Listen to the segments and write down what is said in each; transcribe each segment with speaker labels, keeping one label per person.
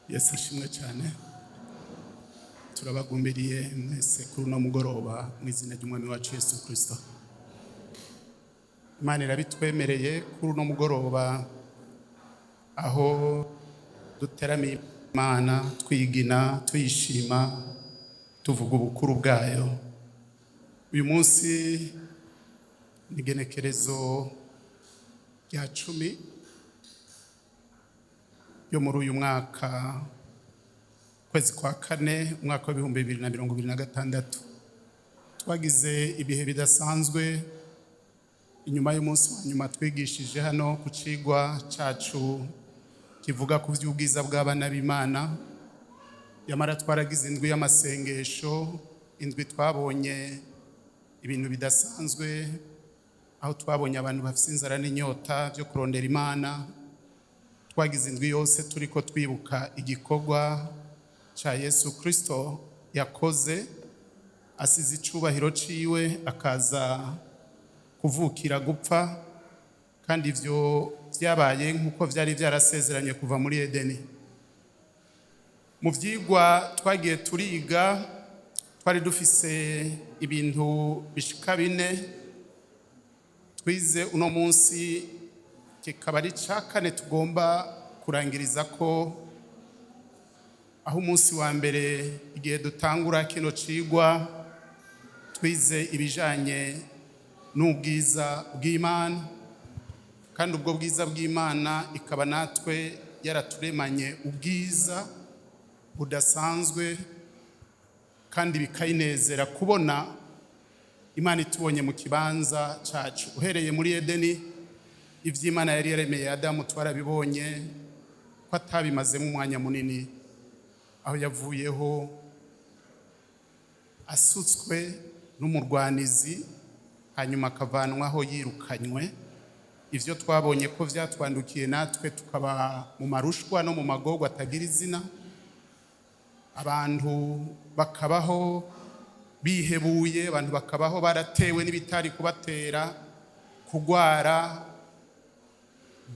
Speaker 1: Yesu ashimwe cyane. Turabagumbiriye mwese kuri uno mugoroba mu izina ry'umwami wacu Yesu Kristo. Imana irabitwemereye kuri uno mugoroba aho duteramiye Imana twigina tuyishima tuvuga ubukuru bwayo. Uyu munsi ni igenekerezo rya 10 yo muri uyu mwaka kwezi kwa 4 umwaka wa 2026. Twagize ibihe bidasanzwe inyuma y'umunsi wa nyuma twigishije hano ku cigwa cacu kivuga ku by'ubwiza bw'Abana b'Imana. Yamara twaragize indwi y'amasengesho, indwi twabonye ibintu bidasanzwe, aho twabonye abantu bafite inzara n'inyota byo kurondera Imana. Twagize indwi yose turiko twibuka igikorwa cha Yesu Kristo yakoze, asize icubahiro ciwe akaza kuvukira gupfa, kandi ivyo vyabaye nkuko vyari vyarasezeranye kuva muri Edeni. Mu vyigwa twagiye turiga twari dufise ibintu bishika 4 twize. Uno munsi kikaba ari ca 4 tugomba kurangiriza ko, aho umunsi wa mbere igihe dutangura kino cigwa twize ibijanye n'ubwiza bw'Imana, kandi ubwo bwiza bw'Imana ikaba natwe yaraturemanye ubwiza budasanzwe, kandi bikayinezera kubona Imana itubonye mu kibanza cacu. Uhereye muri Edeni, ivy'Imana yari yaremeye Adamu twarabibonye ko atabimazemo umwanya munini, aho yavuyeho asutswe n'umurwanizi hanyuma akavanwaho yirukanywe. Ivyo twabonye ko vyatwandukiye natwe tukaba mu marushwa no mu magorwa atagira izina, abantu bakabaho bihebuye, abantu bakabaho baratewe n'ibitari kubatera, kugwara,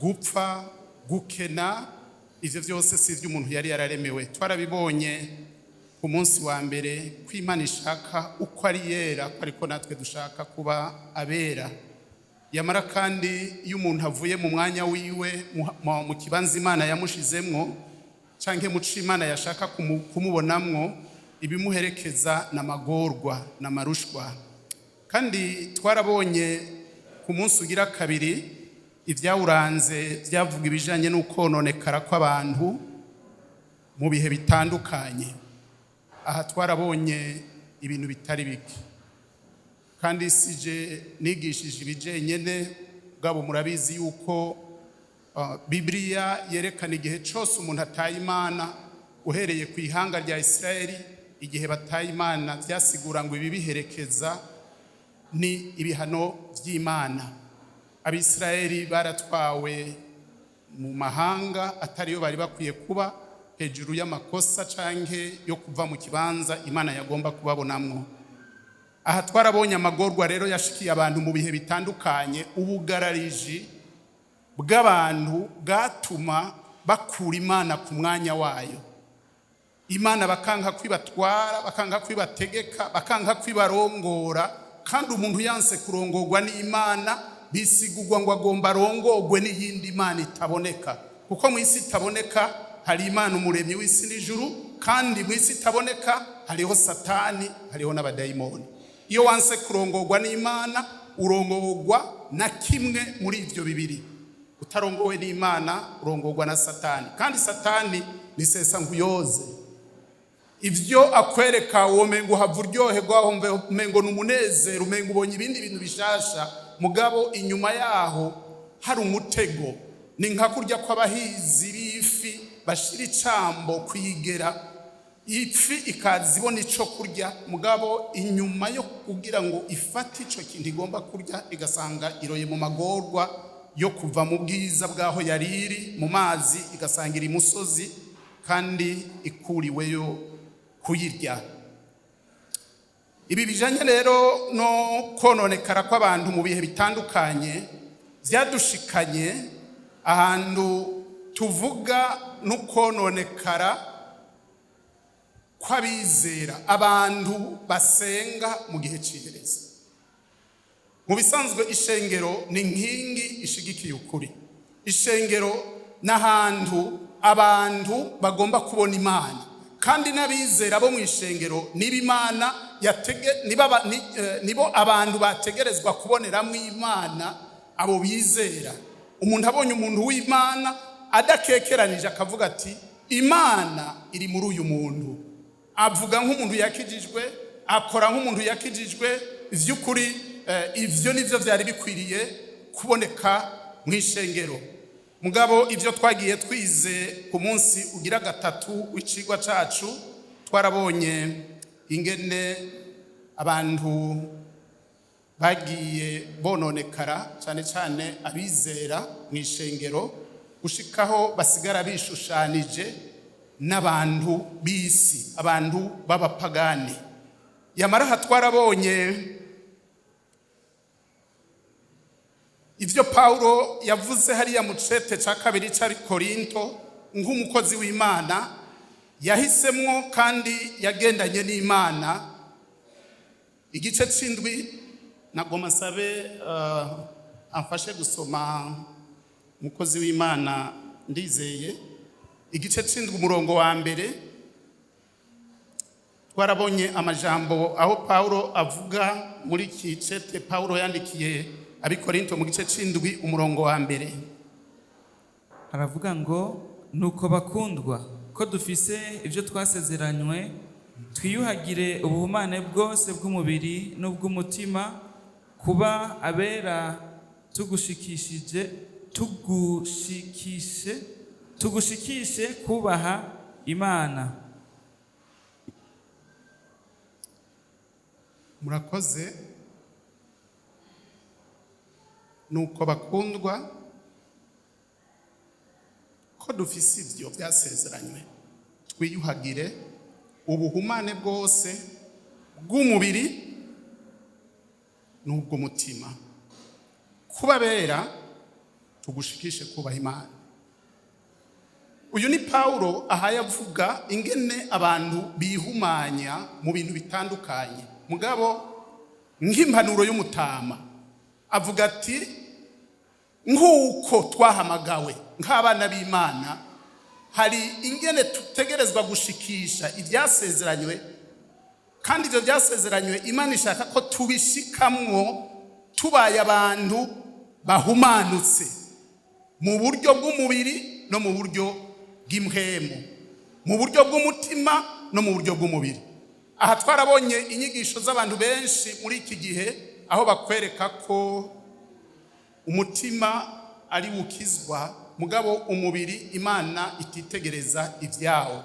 Speaker 1: gupfa, gukena. Ivyo vyose si ivy'umuntu yari yararemewe. Twarabibonye ku munsi wa mbere ko Imana ishaka uko ari yera, ariko natwe dushaka kuba abera. Yamara kandi iyo umuntu avuye mu mwanya wiwe mu kibanza Imana yamushizemwo, canke mu Imana yashaka kumubonamwo, ibimuherekeza n'amagorwa n'amarushwa. Kandi twarabonye ku munsi ugira 2 ivyawuranze byavuga ibijanye n'ukononekara kw'abantu mu bihe bitandukanye. Aha twarabonye ibintu bitari bike, kandi sije nigishije ibijenyene bwabo. Murabizi yuko Bibiliya yerekana igihe cyose umuntu ataye Imana, uhereye ku ihanga rya Isirayeli, igihe bataye Imana byasigura ngo ibi biherekeza ni ibihano by'Imana. Abisirayeli baratwawe mu mahanga atariyo bari bakwiye kuba, hejuru y'amakosa canke yo kuva mu kibanza Imana yagomba kubabonamwo. Aha twarabonye amagorwa rero yashikiye abantu mu bihe bitandukanye. Ubugarariji bw'abantu bwatuma bakura Imana ku mwanya wayo. Imana bakanka kwibatwara, bakanka kwibategeka, bakanka kwibarongora, kandi umuntu yanse kurongorwa n'Imana bisigurwa ngo agomba arongorwe n'iyindi Imana itaboneka. Kuko mu isi itaboneka hari Imana umuremyi w'isi n'ijuru, kandi mu isi itaboneka hariho Satani, hariho n'abadayimoni. Iyo wanse kurongorwa n'Imana urongorwa na kimwe muri ivyo bibiri. Utarongowe n'Imana urongorwa na Satani, kandi Satani ni sesa nkuyoze. Ivyo akwereka womengo havuryoherwa, womengo n'umunezero, womengo ubonye ibindi bintu bishasha, mugabo inyuma yaho hari umutego. Ni nka kurya kw'abahizi b'ifi bashira icambo kwigera, ifi ikazibona ico kurya, mugabo inyuma yo kugira ngo ifate ico kintu igomba kurya igasanga iroye mu magorwa yo kuva mu bwiza bwaho yariri mu mazi, igasangira imusozi, kandi ikuriweyo kuyirya. Ibi bijanye rero no kononekara kw'abantu mu bihe bitandukanye vyadushikanye ahantu tuvuga n'ukononekara kw'abizera, abantu basenga mu gihe cy'iherezo. Mu bisanzwe ishengero ni inkingi ishigikiye ukuri. Ishengero n'ahantu abantu bagomba kubona Imana, kandi n'abizera bo mu ishengero nibo abantu bategerezwa kuboneramo Imana. Abo bizera, umuntu abonye umuntu w'Imana adakekeranije akavuga ati Imana iri muri uyu muntu, avuga nk'umuntu yakijijwe, akora nk'umuntu yakijijwe. Ivy'ukuri ivyo nivyo vyari bikwiriye kuboneka mu ishengero. Mugabo ivyo twagiye twize ku munsi ugira gatatu w'icigwa cacu, twarabonye ingene abantu bagiye bononekara, cyane cyane abizera mu ishengero, gushikaho basigara bishushanije n'abantu b'isi, abantu b'abapagani. Yamara twarabonye ivyo Paulo yavuze hariya mu cete ca kabiri c'Abikorinto, nk'umukozi w'Imana yahisemwo kandi yagendanye n'Imana. Igice c'indwi nagoma sabe amfashe gusoma, umukozi w'Imana Ndizeye. Igice c'indwi umurongo wa mbere, twarabonye amajambo aho Paulo avuga muri iki cete Paulo yandikiye Abikorinto mu gice c'indwi umurongo wa mbere.
Speaker 2: Aravuga ngo, nuko bakundwa, ko dufise ivyo twasezeranywe, twiyuhagire ubuhumane bwose bw'umubiri n'ubw'umutima, kuba abera, tugushikishe kubaha Imana.
Speaker 1: Murakoze. Nuko bakundwa, ko dufise ivyo byasezeranywe, twiyuhagire ubuhumane bwose bw'umubiri n'ubw'umutima, kuba bera, tugushikishe kubaha Imana. Uyu ni Paulo ahaye avuga ingene abantu bihumanya mu bintu bitandukanye. Mugabo nk'impanuro y'umutama avuga ati nk'uko twahamagawe nk'abana b'Imana, hari ingene tutegerezwa gushikisha ibyasezeranywe, kandi ibyo byasezeranywe Imana ishaka ko tubishikamwo tubaye abantu bahumanutse mu buryo bw'umubiri no mu buryo bw'impwemu, mu buryo bw'umutima no mu buryo bw'umubiri. Aha twarabonye inyigisho z'abantu benshi muri iki gihe aho bakwereka ko umutima ari wukizwa, mugabo umubiri Imana ititegereza ivyawo,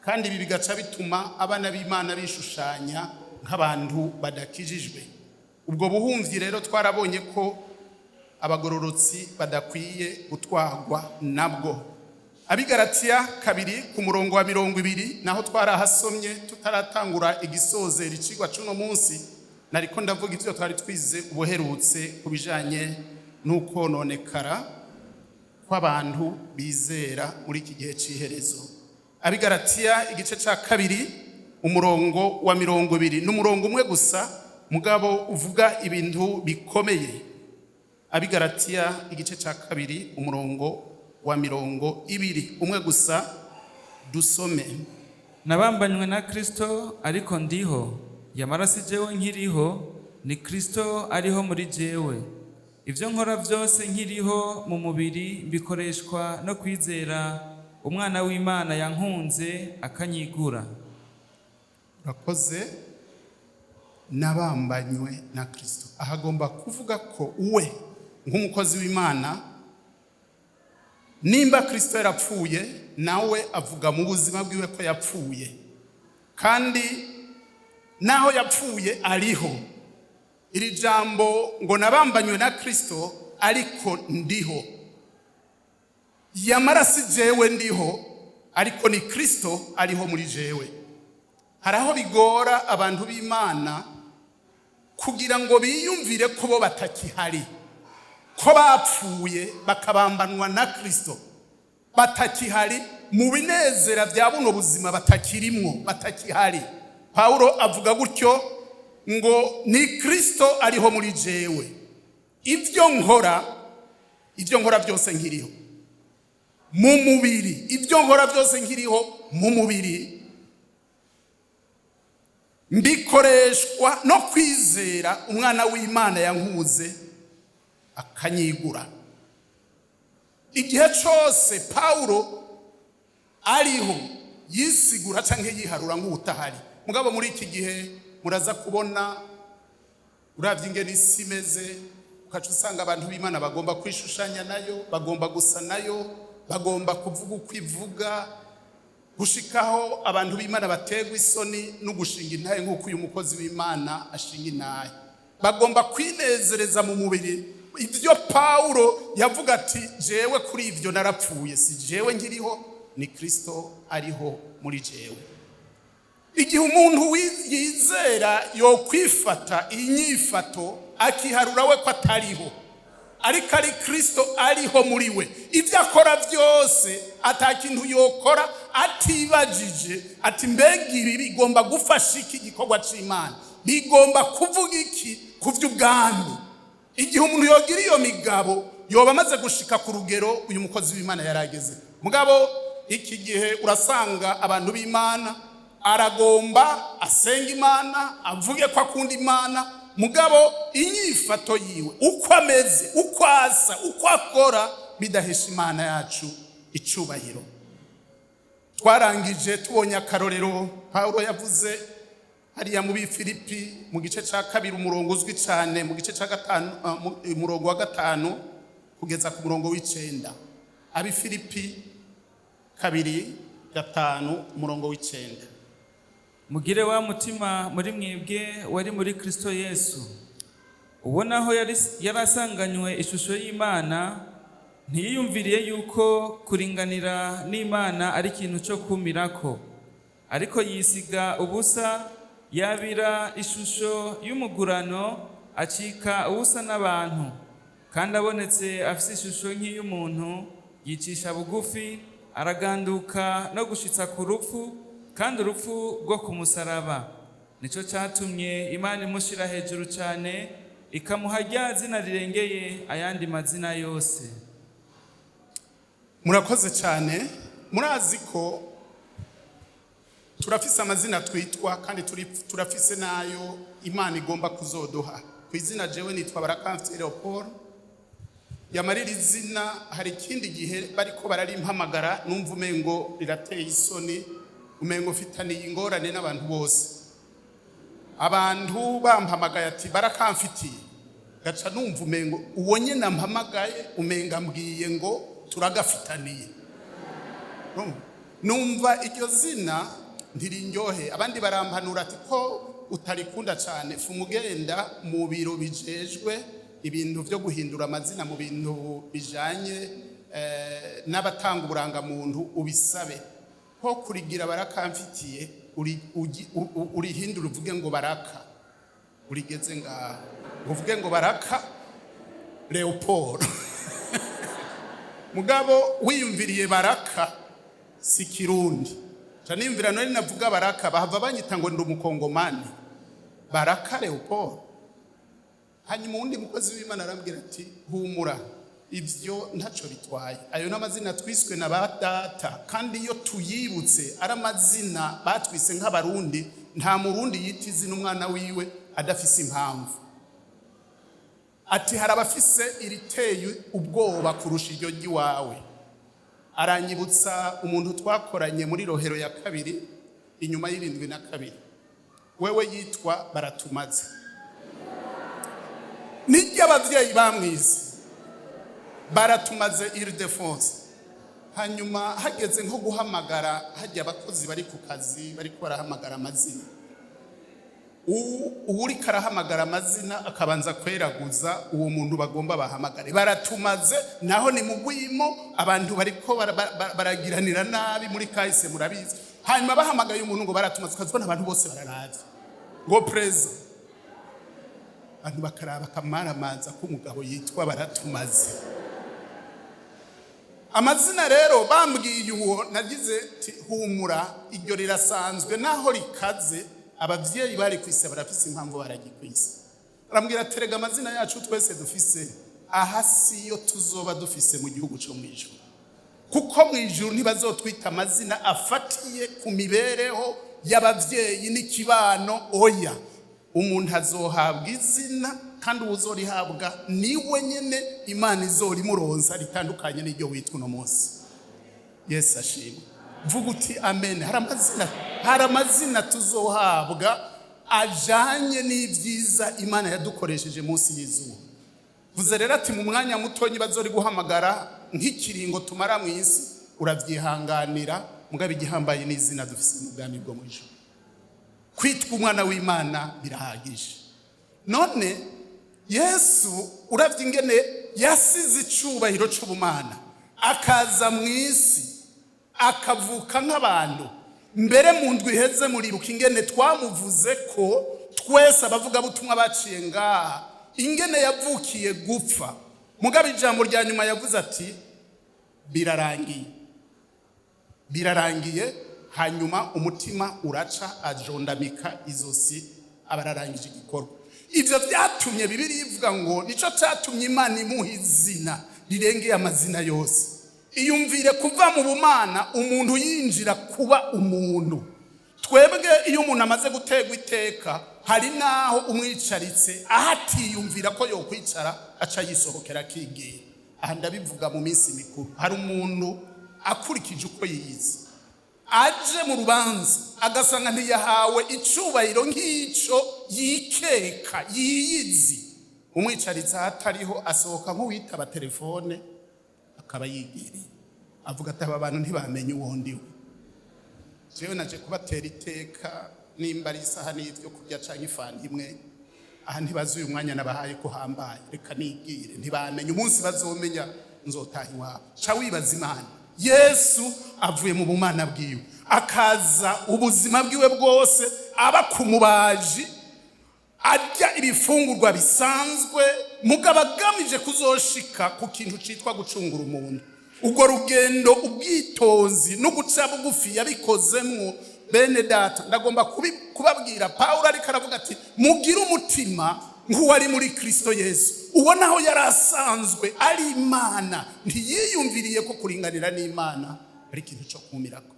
Speaker 1: kandi ibi bigaca bituma abana b'Imana bishushanya nk'abantu badakijijwe. Ubwo buhumvyi rero twarabonye ko abagororotsi badakwiye gutwagwa nabwo. Abigalatiya kabiri ku murongo wa 20 naho twarahasomye tutaratangura igisozera icigwa c'uno munsi, nariko ndavuga ivyo twari twize ubuherutse kubijanye n'ukononekara kw'abantu bizera muri iki gihe c'iherezo. Abigalatiya igice ca kabiri umurongo wa 20 n'umurongo umwe gusa, mugabo uvuga ibintu bikomeye. Abigalatiya igice ca kabiri umurongo wa 20 umwe gusa, dusome.
Speaker 2: Nabambanywe na Kristo, ariko ndiho, yamara si jewe nkiriho, ni Kristo ariho muri jewe. Ivyo nkora vyose nkiriho mu mubiri bikoreshwa no kwizera umwana w'Imana yankunze akanyigura.
Speaker 1: Urakoze. Nabambanywe na Kristo, ahagomba kuvuga ko uwe nk'umukozi w'Imana, nimba Kristo yarapfuye, nawe avuga mu buzima bwiwe ko yapfuye, kandi naho yapfuye ariho. Iri jambo ngo nabambanywe na Kristo ariko ndiho, yamara si jewe ndiho, ariko ni Kristo ariho muri jewe. Haraho bigora abantu b'Imana kugira ngo biyumvire ko bo batakihari, ko bapfuye bakabambanwa na Kristo. batakihari mu binezera bya buno buzima, batakirimwo, batakihari. Paulo avuga gutyo ngo ni Kristo ariho muri jewe, ibyo nkora byose nkiriho mu mubiri, ibyo nkora byose nkiriho mu mubiri, mbikoreshwa no kwizera umwana w'Imana yankuze akanyigura. Igihe cyose Paulo ariho yisigura canke yiharura nk'utahari. Mugabo muri iki gihe muraza kubona uravye ingene isi imeze, ukaca usanga abantu b'Imana bagomba kwishushanya nayo, bagomba gusa nayo, bagomba kuvuga uko ivuga, gushikaho abantu b'Imana bategwa isoni no gushinga intahe nk'uko uyu mukozi w'Imana ashinga intahe. Bagomba kwinezereza mu mubiri. Ibyo Paulo yavuga ati jewe kuri ivyo narapfuye, si jewe nkiriho, ni Kristo ariho muri jewe. Igihe umuntu yizera yo kwifata inyifato akiharura we ko atariho, ariko ari Kristo ariho muri we, ibyo akora byose atakintu yokora atibajije ati mbega ibi bigomba gufasha iki gikorwa c'Imana, bigomba kuvuga iki ku vy'ubwami. Igihe umuntu yogira iyo migabo yoba amaze gushika ku rugero uyu mukozi w'Imana yarageze. Mugabo iki gihe urasanga abantu b'Imana aragomba asenga Imana, avuge ko akunda Imana, mugabo inyifato yiwe uko ameze, uko asa, uko akora bidahesha Imana yacu icubahiro. Twarangije tubonye akarorero Paulo yavuze hariya mu Filipi mu gice ca 2 umurongo uzwi cyane, mu gice ca 5 umurongo wa 5 kugeza ku murongo w'9. Abi Filipi 2:5 umurongo w'9.
Speaker 2: Mugire wa mutima muri mwebwe wari muri Kristo Yesu, ubonaho yarasanganywe ishusho y'Imana, ntiyiyumviriye yuko kuringanira n'Imana ari ikintu cyo kumirako, ariko yisiga ubusa, yabira ishusho y'umugurano, acika ubusa n'abantu, kandi abonetse afise ishusho nk'iy'umuntu, yicisha bugufi, araganduka no gushitsa ku rupfu, kandi urupfu rwo ku musaraba. Nico cyatumye Imana imushira hejuru cyane, ikamuha rya zina rirengeye ayandi mazina yose.
Speaker 1: Murakoze cyane. Murazi ko turafise amazina twitwa, kandi turafise nayo Imana igomba kuzoduha. Ku izina jewe nitwa Pst Leopold. Yamarira izina hari ikindi gihe bariko bararimpamagara, numva umengo rirateye isoni, umengo mfitaniye ingorane n'abantu bose. Abantu bampamagaye ati barakamfitiye, gaca numva umengo uwo nyene mpamagaye umenga mbwiye ngo turagafitaniye. Numva iryo zina ntirinyohe. Abandi barampanura ati ko utarikunda cyane, fumugenda mu biro bijejwe ibintu byo guhindura amazina mu bintu bijanye n'abatanga uburangamuntu, ubisabe ko kurigira barakamfitiye urihindura uvuge ngo Baraka, urigeze ngaho uvuge ngo Baraka Leopold. Mugabo wiyumviriye Baraka si Kirundi. Canimvira none navuga Baraka bahava banyita ngo ndi umukongomani. Baraka Leopold. Hanyuma undi mukozi w'Imana arambwira ati humura, ibyo ntaco bitwaye, ayo n'amazina twiswe na ba data, kandi iyo tuyibutse ari amazina batwise nk'abarundi, nta murundi yita izina umwana wiwe adafise impamvu. Ati hari abafise iriteye ubwoba kurusha iryo ry'iwawe. Aranyibutsa umuntu twakoranye muri Rohero ya 2 inyuma y'72, wewe yitwa Baratumaze. Nijya abavyeyi bamwize Baratumaze Ildefonse. Hanyuma hageze nko guhamagara, hajya abakozi bari ku kazi bariko barahamagara amazina, uri karahamagara amazina akabanza kweraguza uwo muntu bagomba bahamagare. Baratumaze naho ni mugwimo, abantu bariko baragiranira nabi muri kahise murabizi. Hanyuma bahamagaye umuntu ngo Baratumaze, ukazibona abantu bose bararavye ngo preza, abantu bakaraba kamara manza ko umugabo yitwa Baratumaze. amazina rero bambwiye uwo nagize humura, iryo rirasanzwe naho rikaze. Abavyeyi bari kwise barafise impamvu baragikwise. Arambwira terega amazina yacu twese dufise aha siyo tuzoba dufise mu gihugu cyo mwijuru, kuko mwijuru ntibazotwita amazina afatiye ku mibereho y'abavyeyi n'ikibano. Oya, umuntu azohabwa izina kandi uzorihabwa niwe nyene Imana izorimuronsa ritandukanye n'iryo witwa uno munsi. Yesu ashimwe. Vuga uti amen. Hari amazina tuzohabwa ajanye n'ivyiza Imana yadukoresheje munsi y'izuba. Vuze rero ati mu mwanya mutonyi bazori guhamagara nk'ikiringo tumara mu isi, uravyihanganira. Mugabe igihambaye n'izina dufise mu bwami bwo mu ijuru. Kwitwa umwana w'Imana birahagije. None Yesu uravye ingene yasize icubahiro c'ubumana akaza mu isi akavuka nk'abantu. Mbere mu ndwi iheze muribuka ingene twamuvuze ko twese abavuga butumwa baciye ngaha ingene yavukiye gupfa. Mugabe ijambo rya nyuma yavuze ati birarangiye, hanyuma umutima uraca ajondamika izosi abararangije igikorwa. Ivyo vyatumye Bibiri ivuga ngo nico cyatumye Imana imuha izina rirengeye amazina yose. Iyumvire kuva mu bumana umuntu yinjira kuba umuntu. Twebwe iyo umuntu amaze gutegwa iteka hari naho umwicaritse ahatiyumvira ko yokwicara aca yisohokera akigira. Aha ndabivuga mu minsi mikuru, hari umuntu akurikije uko yiyizi aje mu rubanza agasanga ntiyahawe icubahiro nk'ico yikeka yiyizi. Umwicaritse ahatariho asohoka nk'uwitaba telefone akaba yigiriye, avuga ati aba bantu ntibamenye uwo ndiwe. Jewe naje kubatera iteka nimba ari isaha n'ivyo kurya canke ifani imwe. Aha ntibazi uyu mwanya nabahaye ko hambaye, reka nigire. Ntibamenye umunsi bazomenya nzotaha iwabo. Ca wibaza Imana, Yesu avuye mu bumana bwiwe akaza ubuzima bwiwe bwose aba kumubaji arya ibifungurwa bisanzwe, mugabo agamije kuzoshika ku kintu citwa gucungura umuntu. Ubwo rugendo ubwitonzi no guca bugufi yabikozemwo. Bene data, ndagomba kubabwira Paulo ariko aravuga ati mugire umutima nk'uwari muri Kristo Yesu. Uwo naho yarasanzwe ari Imana ntiyiyumviriye ko kuringanira n'Imana ari ikintu cyo kumirako.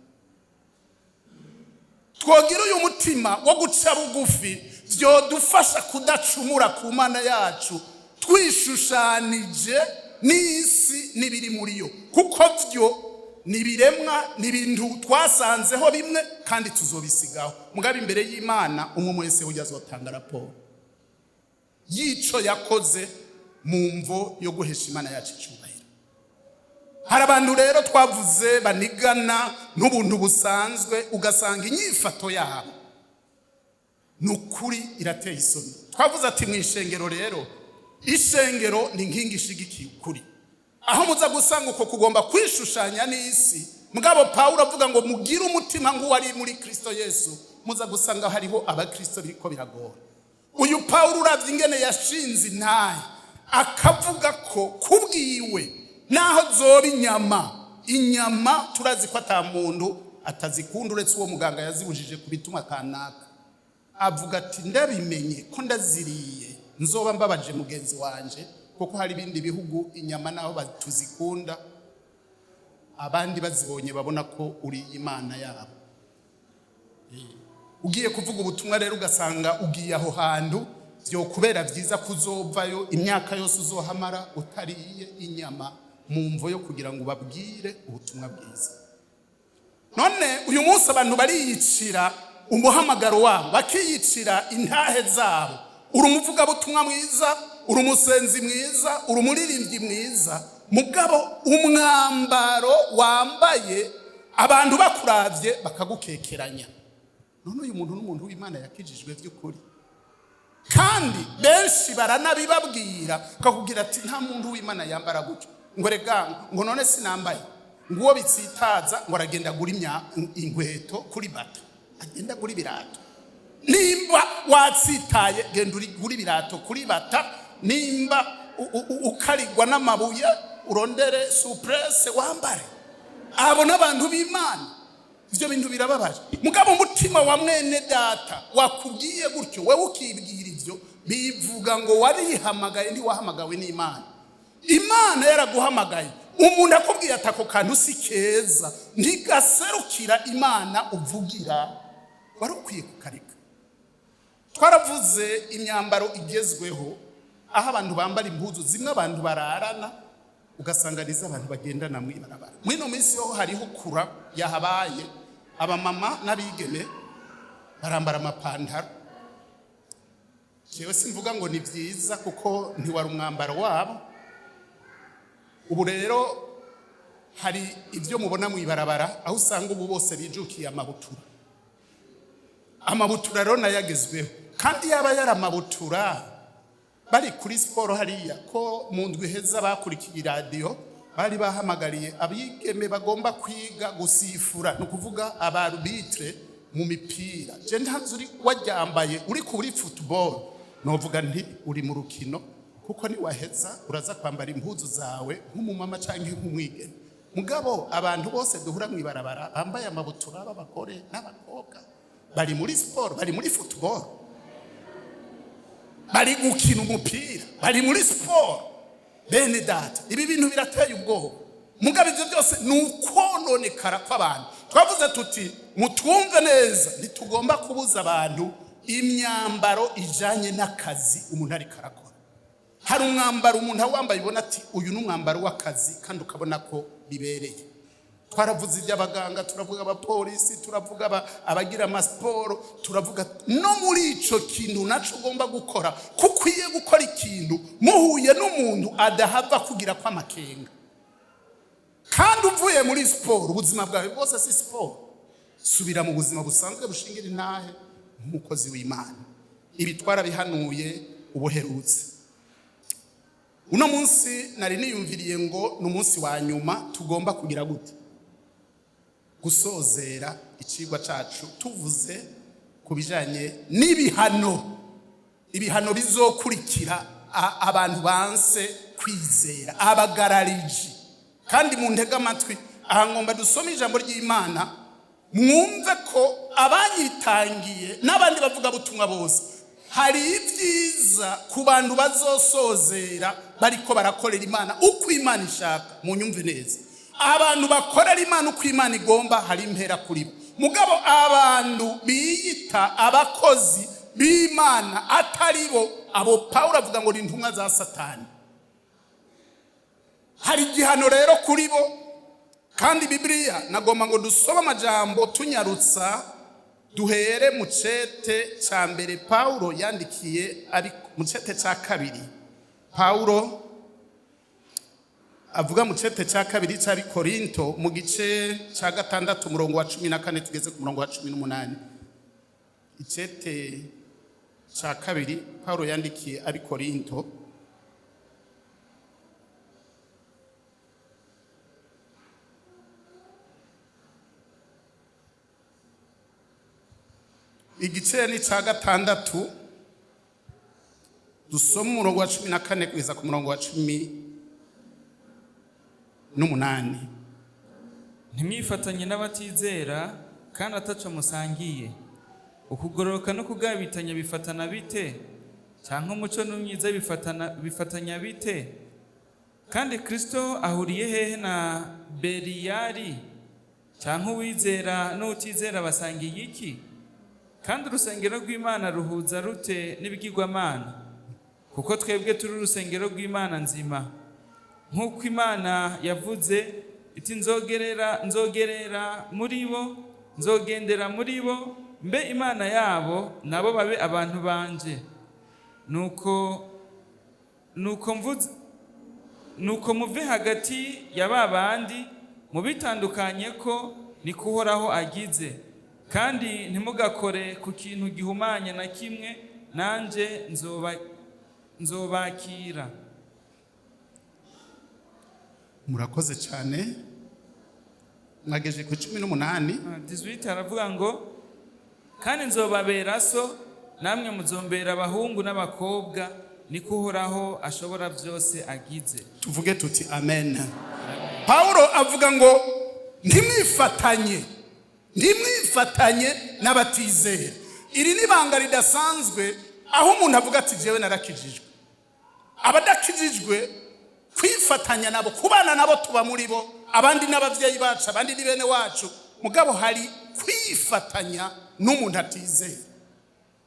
Speaker 1: Twogira uyu mutima wo guca bugufi vyodufasha kudacumura ku Mana yacu twishushanije n'isi n'ibiri muri yo, kuko vyo nibiremwa n'ibintu twasanzeho bimwe kandi tuzobisigaho. Mugabe imbere y'Imana umwe wese ujya azotanga raporo yico yakoze mu mvo yo guhesha Imana yacu icubahiro. Hari abantu rero twavuze banigana n'ubuntu busanzwe ugasanga inyifato yabo nukuri irateye isoni. Twavuze ati mu ishengero rero, ishengero ni nkingi ishigikiye ukuri. Aho muza gusanga uko kugomba kwishushanya n'isi. Mugabo Paulo avuga ngo mugire umutima nk'uwari muri Kristo Yesu. Muza gusanga hariho abakristo biriko biragora. Uyu Paulo uravye ingene yashinze intahe akavuga ko kubwiwe naho zoba inyama turazi ko ata muntu atazikunda uretse uwo muganga yazibujije kubituma kanaka. Avuga ati ndabimenye ko ndaziriye nzoba mbabaje mugenzi wanje, kuko hari ibindi bihugu inyama naho batuzikunda abandi bazibonye babona ko uri Imana yabo. Ugiye kuvuga ubutumwa rero ugasanga ugiye aho hantu byo kubera vyiza kuzovayo imyaka yose uzohamara utariye inyama mu mvo yo kugira ngo babwire ubutumwa bwiza. None uyu munsi abantu bariyicira umuhamagaro wabo, bakiyicira intahe zabo. Uri umuvuga butumwa mwiza, uri umusenzi mwiza, uri umuririmbyi mwiza, mugabo umwambaro wambaye abantu bakuravye bakagukekeranya. None uyu muntu n'umuntu w'Imana yakijijwe by'ukuri, kandi benshi baranabibabwira kakugira ati nta muntu w'Imana yambara gutyo. Ngo rega ngo none sinambaye, nguwo bitsitaza ngo aragenda gura inkweto kuri bata, agenda gura ibirato. Nimba watsitaye genda gura ibirato kuri bata, nimba ukarigwa n'amabuye urondere suprese wambare. Abo n'abantu b'Imana. Ivyo bintu birababaje. Mugabo umutima wa mwene data wakubwiye gutyo, wewe ukibwira ivyo, bivuga ngo warihamagaye ndi wahamagawe n'Imana. Imana yaraguhamagaye. Umuntu akubwiye atako kantu si keza, ntigaserukira Imana uvugira, wari ukwiye kukareka. Twaravuze imyambaro igezweho, aho abantu bambara impuzu zimwe abantu bararana, ugasanga nizo abantu bagendana mw'ibarabara. Mwino minsi yo hariho kura yahabaye, abamama n'abigeme barambara amapantaro. Jewe simvuga ngo ni vyiza kuko ntiwari umwambaro wabo. Ubu rero hari ivyo mubona mw'ibarabara, aho usanga ubu bose bijukiye amabutura. Amabutura rero nayagezweho, kandi yaba yari amabutura bari kuri siporo hariya ko mu ndwi heza bakurikiye radio bari bahamagariye abigeme bagomba kwiga gusifura, no kuvuga abarubitre mu mipira. Je ntanzi uri wajyambaye uri kuri football, novuga nti uri mu rukino, kuko ni waheza uraza kwambara impuzu zawe nk'umumama canke nk'umwigeme. Mugabo abantu bose duhura mw'ibarabara bambaye amabutura b'abagore n'abakobwa, bari muri sport, bari muri football, bari gukina umupira, bari muri sport. Bene data, ibi bintu birateye ubwoba. Mugabo ivyo byose nukononekara kw'abantu. Twavuze tuti mutwumve neza, ntitugomba kubuza abantu imyambaro ijanye n'akazi umuntu ari karakora. Hari umwambaro umuntu awambaye ibona ati uyu n'umwambaro w'akazi kandi ukabona ko bibereye. Twaravuze iby'abaganga, turavuga abapolisi, turavuga abagira amasiporo, turavuga no muri ico kintu naco ugomba gukora, kuko iye gukora ikintu muhuye n'umuntu adahava kugira kwa makenga. Kandi uvuye muri siporo, ubuzima bwawe bwose si siporo, subira mu buzima busanzwe bushingira intahe nk'umukozi w'Imana. Ibi twarabihanuye ubuherutse. Uno munsi nari niyumviriye ngo n'umunsi wa nyuma tugomba kugira gute gusozera icigwa cacu, tuvuze kubijanye n'ibihano, ibihano bizokurikira abantu banse kwizera, abagarariji. Kandi mu ntega amatwi aha ngomba dusome ijambo ry'Imana, mwumve ko abanyitangiye n'abandi bavuga butumwa bose hari ibyiza ku bantu bazosozera bariko barakorera Imana uko Imana ishaka. Munyumve neza, abantu bakorera Imana uko Imana igomba hari impera kuri bo. Mugabo abantu biyita abakozi b'Imana atari bo, abo Pawulo avuga ngo ni intumwa za Satani. Hari igihano rero kuri bo. Kandi Bibiliya nagomba ngo dusome amajambo tunyarutsa, duhere mu cete ca mbere Pawulo yandikiye, ari mu cete ca kabiri. Pawulo avuga mu cete ca kabiri ca Korinto mu gice ca 6 umurongo wa 14 tugeze ku murongo wa 18. Icete ca kabiri Pawulo yandikiye ari Korinto, igice ni ca 6 dusoma umurongo wa 14 kugeza ku murongo wa 18.
Speaker 2: Ntimwifatanye n'abatizera kandi ataco musangiye. Ukugororoka no kugabitanya bifatana bite? Canke umuco n'umyiza bifatanya bite? Kandi Kristo ahuriye hehe na Beriyari? Canke uwizera n'utizera basangiye iki? Kandi urusengero rw'Imana ruhuza rute n'ibigirwamana? Kuko twebwe turi urusengero rw'Imana nzima. Nk'uko Imana yavuze iti nzogerera muri bo, nzogendera muri bo, mbe Imana yabo nabo babe abantu banje. Nuko muve hagati ya babandi mubitandukanye ko ni kuhoraho agize. Kandi ntimugakore ku kintu gihumanye na kimwe, nanje nzobakira.
Speaker 1: Murakoze cyane. Mwageje ku 18.
Speaker 2: 18 aravuga ngo kandi nzobabera so, namwe muzombera abahungu n'abakobwa, niko uhoraho ashobora byose agize.
Speaker 1: Tuvuge tuti amen. Paulo avuga ngo ntimwifatanye n'abatizera. Iri ni banga ridasanzwe aho umuntu avuga ati jewe narakijijwe. Abadakijijwe kwifatanya nabo, kubana nabo, tuba muri bo, abandi n'abavyeyi bacu, abandi ni bene wacu, mugabo hari kwifatanya n'umuntu atizera.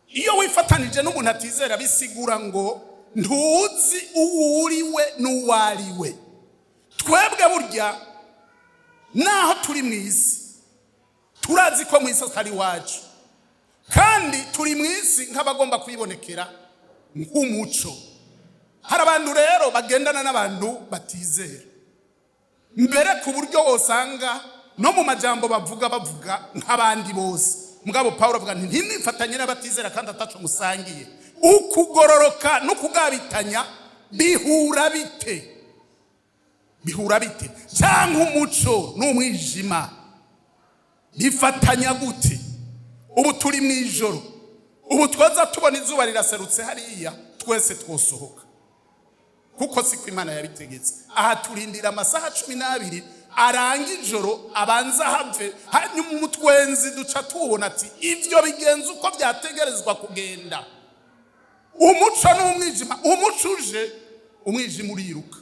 Speaker 1: Iyo wifatanije n'umuntu atizera bisigura ngo ntuzi uwuriwe n'uwariwe. Twebwe burya naho turi mwisi turazi ko mwisi atari wacu, kandi turi mwisi nk'abagomba kwibonekera nk'umuco. Hari abantu rero bagendana n'abantu batizera mbere ku buryo wosanga no mu majambo bavuga nk'abandi bose. Mugabo Paulo avuga nti ntimwifatanye n'abatizera kandi ataco musangiye. Ukugororoka no kugabitanya bihura bite cyangwa umuco n'umwijima bifatanya gute? Ubu turi mu ijoro, ubu twaza tubona izuba riraserutse hariya, twese twosohoka kuko siko Imana yabitegetse. Aha turindira amasaha 12 aranga ijoro abanza have, hanyuma umutwenzi duca tubona ati ivyo bigenza uko byategerezwa kugenda. Umuco n'umwijima, umuco uje umwijima uriruka.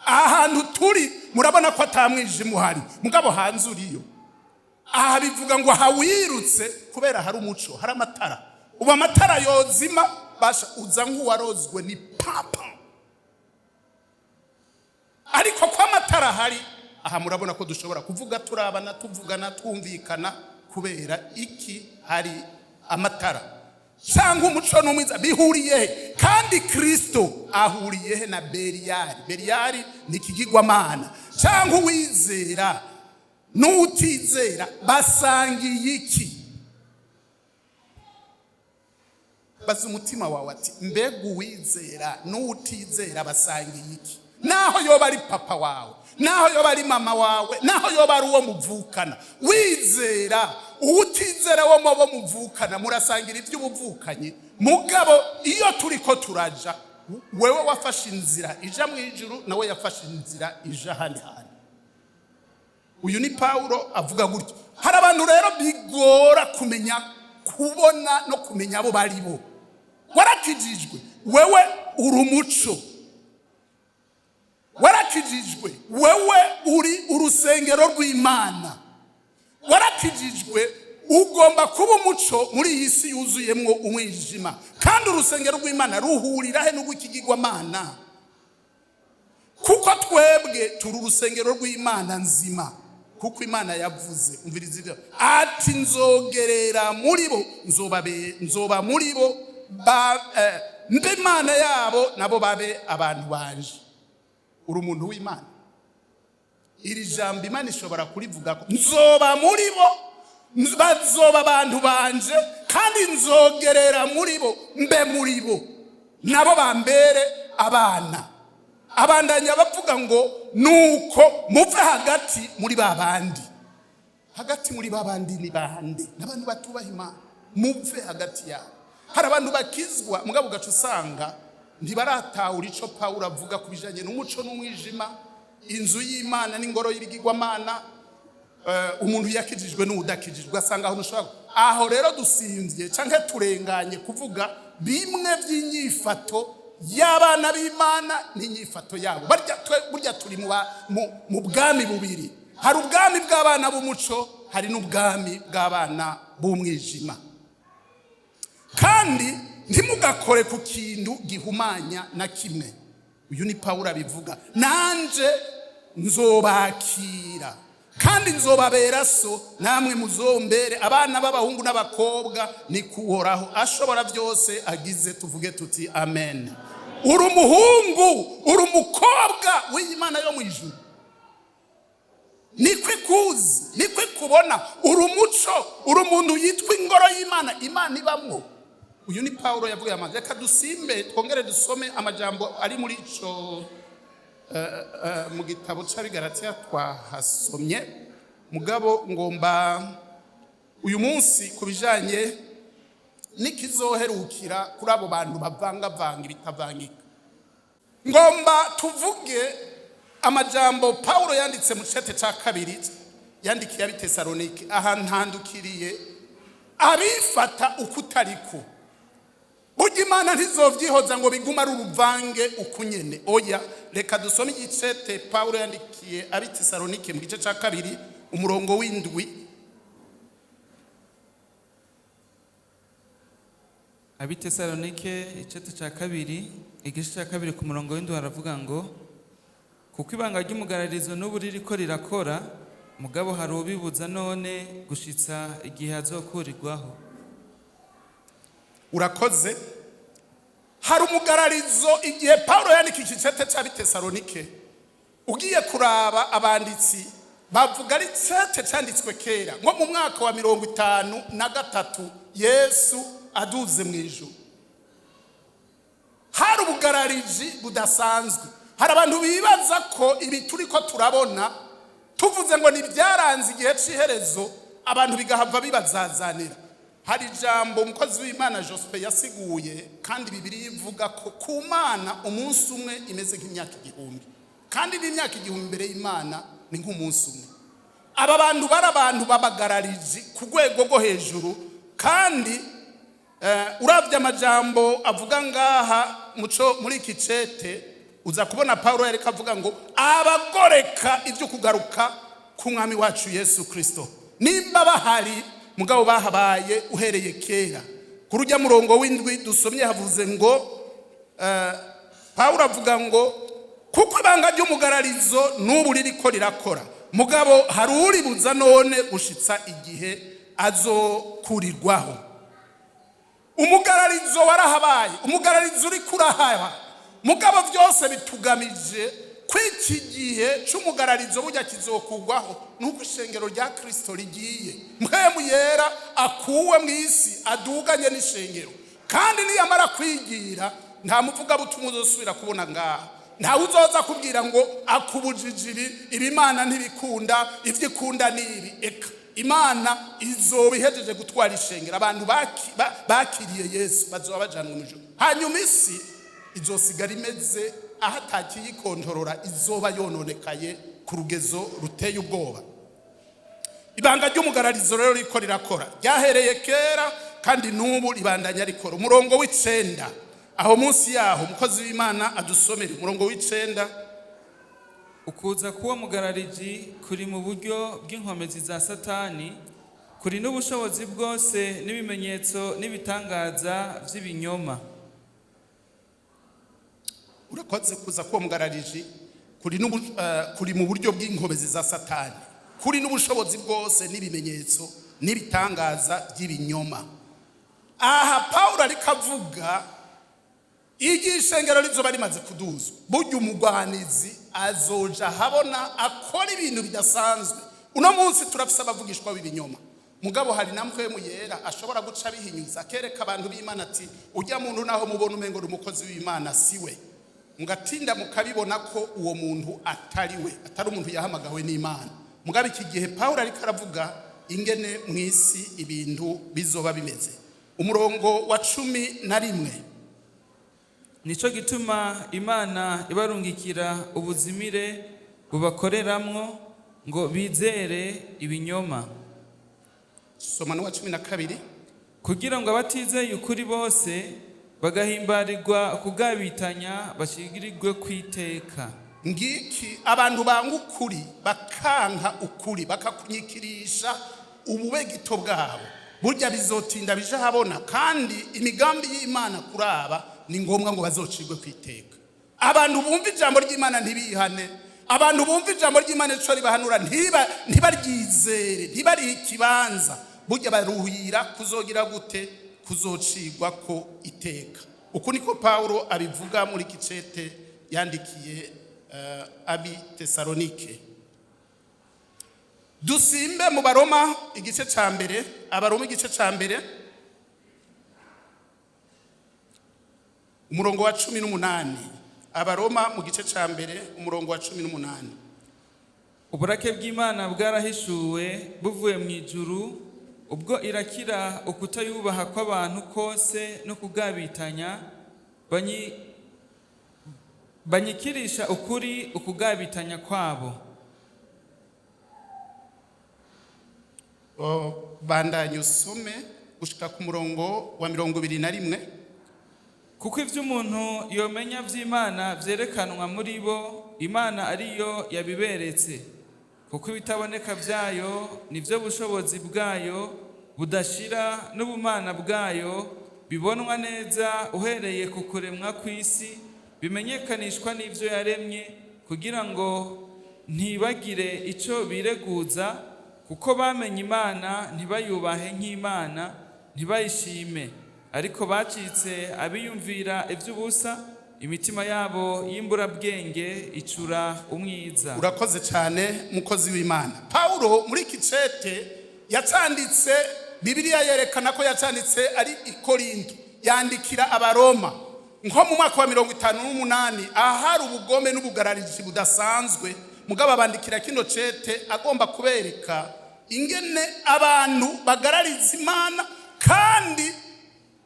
Speaker 1: Ahantu turi murabona ko atamwijima uhari, mugabo hanze uriyo. Aha bivuga ngo hawirutse kubera hari umuco, hari amatara. Ubu amatara yozima basha uza nk'uwarozwe ni papa. Ariko kwa amatara hari, aha murabona ko dushobora kuvuga, turabana, tuvugana, twumvikana kubera iki? Hari amatara. Cyangwa umuco n'umwiza bihuriye, kandi Kristo ahuriye na Beriyari. Beriyari ni ikigirwamana. Cyangwa uwizera n'utizera basangiye iki? Baza umutima wawe ati mbega uwizera n'utizera basangiye iki? Naho yoba ari papa wawe, naho yoba ari mama wawe, naho yoba ari uwo muvukana, wizera utizera wo mubo muvukana murasangira iby'ubuvukanye. Mugabo iyo turiko turaja, wewe wafashe inzira ija mu ijuru, nawe yafashe inzira ija handi handi. Uyu ni Paulo avuga gutyo. Hari abantu rero bigora kumenya, kubona no kumenya abo bari bo. Warakijijwe, wewe uri umuco. Warakijijwe, wewe uri urusengero rw'Imana. Warakijijwe, ugomba kuba umuco muri iyi si yuzuyemwo umwijima, kandi urusengero rw'Imana ruhurira he n'ugw'ikigirwamana? Kuko twebwe turi urusengero rw'Imana nzima, kuko Imana yavuze, umviriza ibyo ati nzogerera muri bo, nzoba muri bo, mbe Imana yabo nabo babe abantu banje. Uri umuntu w'Imana. Iri jambo Imana ishobora kurivuga ko nzoba muri bo, bazoba abantu banje, kandi nzogerera muri bo, mbe muri bo nabo bambere abana. Abandanya bavuga ngo nuko muve hagati muri babandi. Hagati muri babandi ni bande? N'abantu batubaha Imana. Muve hagati yabo. Hari abantu bakizwa mugabo gacu usanga ntibaratahura ico Paulo avuga kubijanye n'umuco n'umwijima, inzu y'Imana n'ingoro y'ibigirwamana, umuntu yakijijwe n'udakijijwe. Asanga aho ushaka, aho rero dusinzye canke turenganye kuvuga bimwe by'inyifato y'abana b'Imana n'inyifato yabo. Burya turi mu bwami bubiri. Hari ubwami bw'abana b'umuco, hari n'ubwami bw'abana b'umwijima. Kandi ntimugakore ku kintu gihumanya na kimwe. Uyu ni Paulo abivuga. Nanje nzobakira kandi nzobabera so, namwe muzombere abana b'abahungu n'abakobwa, ni kuhoraho ashobora byose agize. Tuvuge tuti amen. Uri umuhungu, uri umukobwa w'Imana yo mu ijuru. Nikwe kuzi, nikwe kubona, uri umuco, uri umuntu yitwa ingoro y'Imana, Imana ibamwo. Uyu ni Paulo yavuye amaze. Reka dusimbe twongere dusome amajambo ari muri ico mu gitabo c'Abigalatiya twahasomye. Mugabo ngomba uyu munsi kubijanye n'ikizoherukira kuri abo bantu bavangavanga ibitavangika. Ngomba tuvuge amajambo Paulo yanditse mu Igice cya 2 yandikiye ab'Itesalonike, aha ntandukiriye abifata ukutariko. Burya Imana ntizovyihoza ngo biguma ari uruvange ukunyene. Oya, reka dusome Igice Paulo yandikiye ab'Itesalonike mu Gice cya 2 umurongo w'7.
Speaker 2: Ab'Itesalonike Igice cya 2 Igice cya 2 ku murongo w'7 haravuga ngo kuko ibanga ry'umugararizo n'ubu ririko rirakora, mugabo hari ubibuza none gushitsa igihe azokurirwaho.
Speaker 1: Urakoze. Hari umugararizo igihe Paulo yandika Igice cy'ab'Itesalonike, ugiye kuraba abanditsi bavuga ari Igice cyanditswe kera nko mu mwaka wa 53 Yesu aduze mu ijuru. Hari ubugarariji budasanzwe. Hari abantu bibaza ko ibi turiko turabona tuvuze ngo ni byaranze igihe cy'iherezo, abantu bigahava bibazazanira. Hari ijambo umukozi w'Imana Jospe yasiguye, kandi Bibiliya ivuga ko ku Mana umunsi umwe imeze nk'imyaka 1000, kandi n'imyaka 1000 imbere y'Imana ni nk'umunsi umwe. Aba bantu bari abantu babagarariji ku rwego rwo hejuru, kandi uravye amajambo avuga ngaha muri iki cete uza kubona Paulo yareka avuga ngo abagoreka ibyo kugaruka ku mwami wacu Yesu Kristo. Nimba bahari mugabo bahabaye uhereye kera. Ku rujya murongo w'7 dusomye havuze ngo Paulo avuga ngo kuko ibanga ry'umugararizo n'ubu ririko rirakora, mugabo hari uribuza none gushitsa igihe azokurirwaho. Umugararizo warahabaye, umugararizo uri kurahaba, mugabo byose bitugamije kw'iki gihe cy'umugararizo burya kizokugwaho nuko ishengero rya Kristo rigiye. Mpwemu yera akuwe mu isi aduganye n'ishengero, kandi niyamara kwigira nta muvuga butumwa uzosubira kubona ngaha. Nta uzoza kubwira ngo akubujijiri ibimana ntibikunda, ivyikunda nibi. Eka Imana izobihejeje gutwara ishengero. Abantu bakiriye Yesu bazoba bajanwe mu ijuru, hanyuma isi izosigara imeze aho atakiyikontorora, izoba yononekaye ku rugezo ruteye ubwoba. Ibanga ry'umugararizo rero riko rirakora, ryahereye kera kandi n'ubu ribandanya rikora. Umurongo w'9 aho munsi yaho umukozi w'Imana adusomera umurongo w'9.
Speaker 2: Ukuza kuwa mugarariji kuri mu buryo bw'inkomezi za Satani, kuri n'ubushobozi bwose n'ibimenyetso n'ibitangaza vy'ibinyoma.
Speaker 1: Urakoze. Kuza kuwa mugarariji kuri mu buryo bw'inkomezi za Satani, kuri n'ubushobozi bwose n'ibimenyetso n'ibitangaza by'ibinyoma. Aha Paulo ariko avuga igishengero rizoba rimaze kuduzwa. Burya umugwanizi azoja habona akora ibintu bidasanzwe. Uno munsi turafise abavugishwa b'ibinyoma, mugabo hari namwe yera ashobora guca bihinyuza kereka abantu b'Imana ati ujya muntu naho mubona umengo umukozi w'Imana siwe, mugatinda mukabibona ko uwo muntu atari we, atari umuntu yahamagawe n'Imana. Mugabo iki gihe Paulo ariko aravuga ingene mu isi ibintu bizoba bimeze. Umurongo wa 11.
Speaker 2: Nico gituma Imana ibarungikira ubuzimire bubakoreramwo ngo bizere ibinyoma.
Speaker 1: Soma no wa 12.
Speaker 2: Kugira ngo abatizeye ukuri bose bagahimbarirwa kugabitanya bashigirirwe kwiteka.
Speaker 1: Ngiki abantu banga ukuri bakanka ukuri bakakunyikirisha ububegito bwabo, burya bizotinda bije habona, kandi imigambi y'Imana kuraba ni ngombwa ngo bazocirwe kwiteka. Abantu bumva ijambo ry'Imana ntibihane, abantu bumva ijambo ry'Imana ico ribahanura ntibaryizere, ntibari ikibanza, burya baruhira kuzogira gute, kuzocirwa ko iteka. Uku niko Paulo abivuga muri Igice yandikiye ab'Itesalonike. Dusimbe mu Baroma igice ca mbere, Abaroma igice ca mbere umurongo wa 18. Abaroma mu gice ca mbere umurongo wa 18.
Speaker 2: Uburake bw'Imana bwarahishuwe buvuye mu ijuru ubwo irakira ukutayubaha kw'abantu kose no kugabitanya banyikirisha ukuri ukugabitanya kwabo.
Speaker 1: Bandanye usome gushika ku murongo wa 21.
Speaker 2: Kuko ivyo umuntu yomenya vy'Imana vyerekanwa muri bo, Imana ariyo yabiberetse. Kuko ibitaboneka vyayo nivyo bushobozi bwayo budashira n'ubumana bwayo, bibonwa neza uhereye ku kuremwa kw'isi, bimenyekanishwa n'ivyo yaremye, kugira ngo ntibagire ico bireguza, kuko bamenye Imana ntibayubahe nk'Imana, ntibayishime, ariko bacitse abiyumvira ivy'ubusa, imitima yabo y'imburabwenge icura umwiza.
Speaker 1: Urakoze cyane mukozi w'Imana. Paulo muri Igice yacanditse, Bibiliya yerekana ko yacanditse ari i Korinto, yandikira Abaroma nko mu mwaka wa 58, ahari ubugome n'ubugararizi budasanzwe. Mugabo abandikira kino cete agomba kubereka ingene abantu bagarariza Imana kandi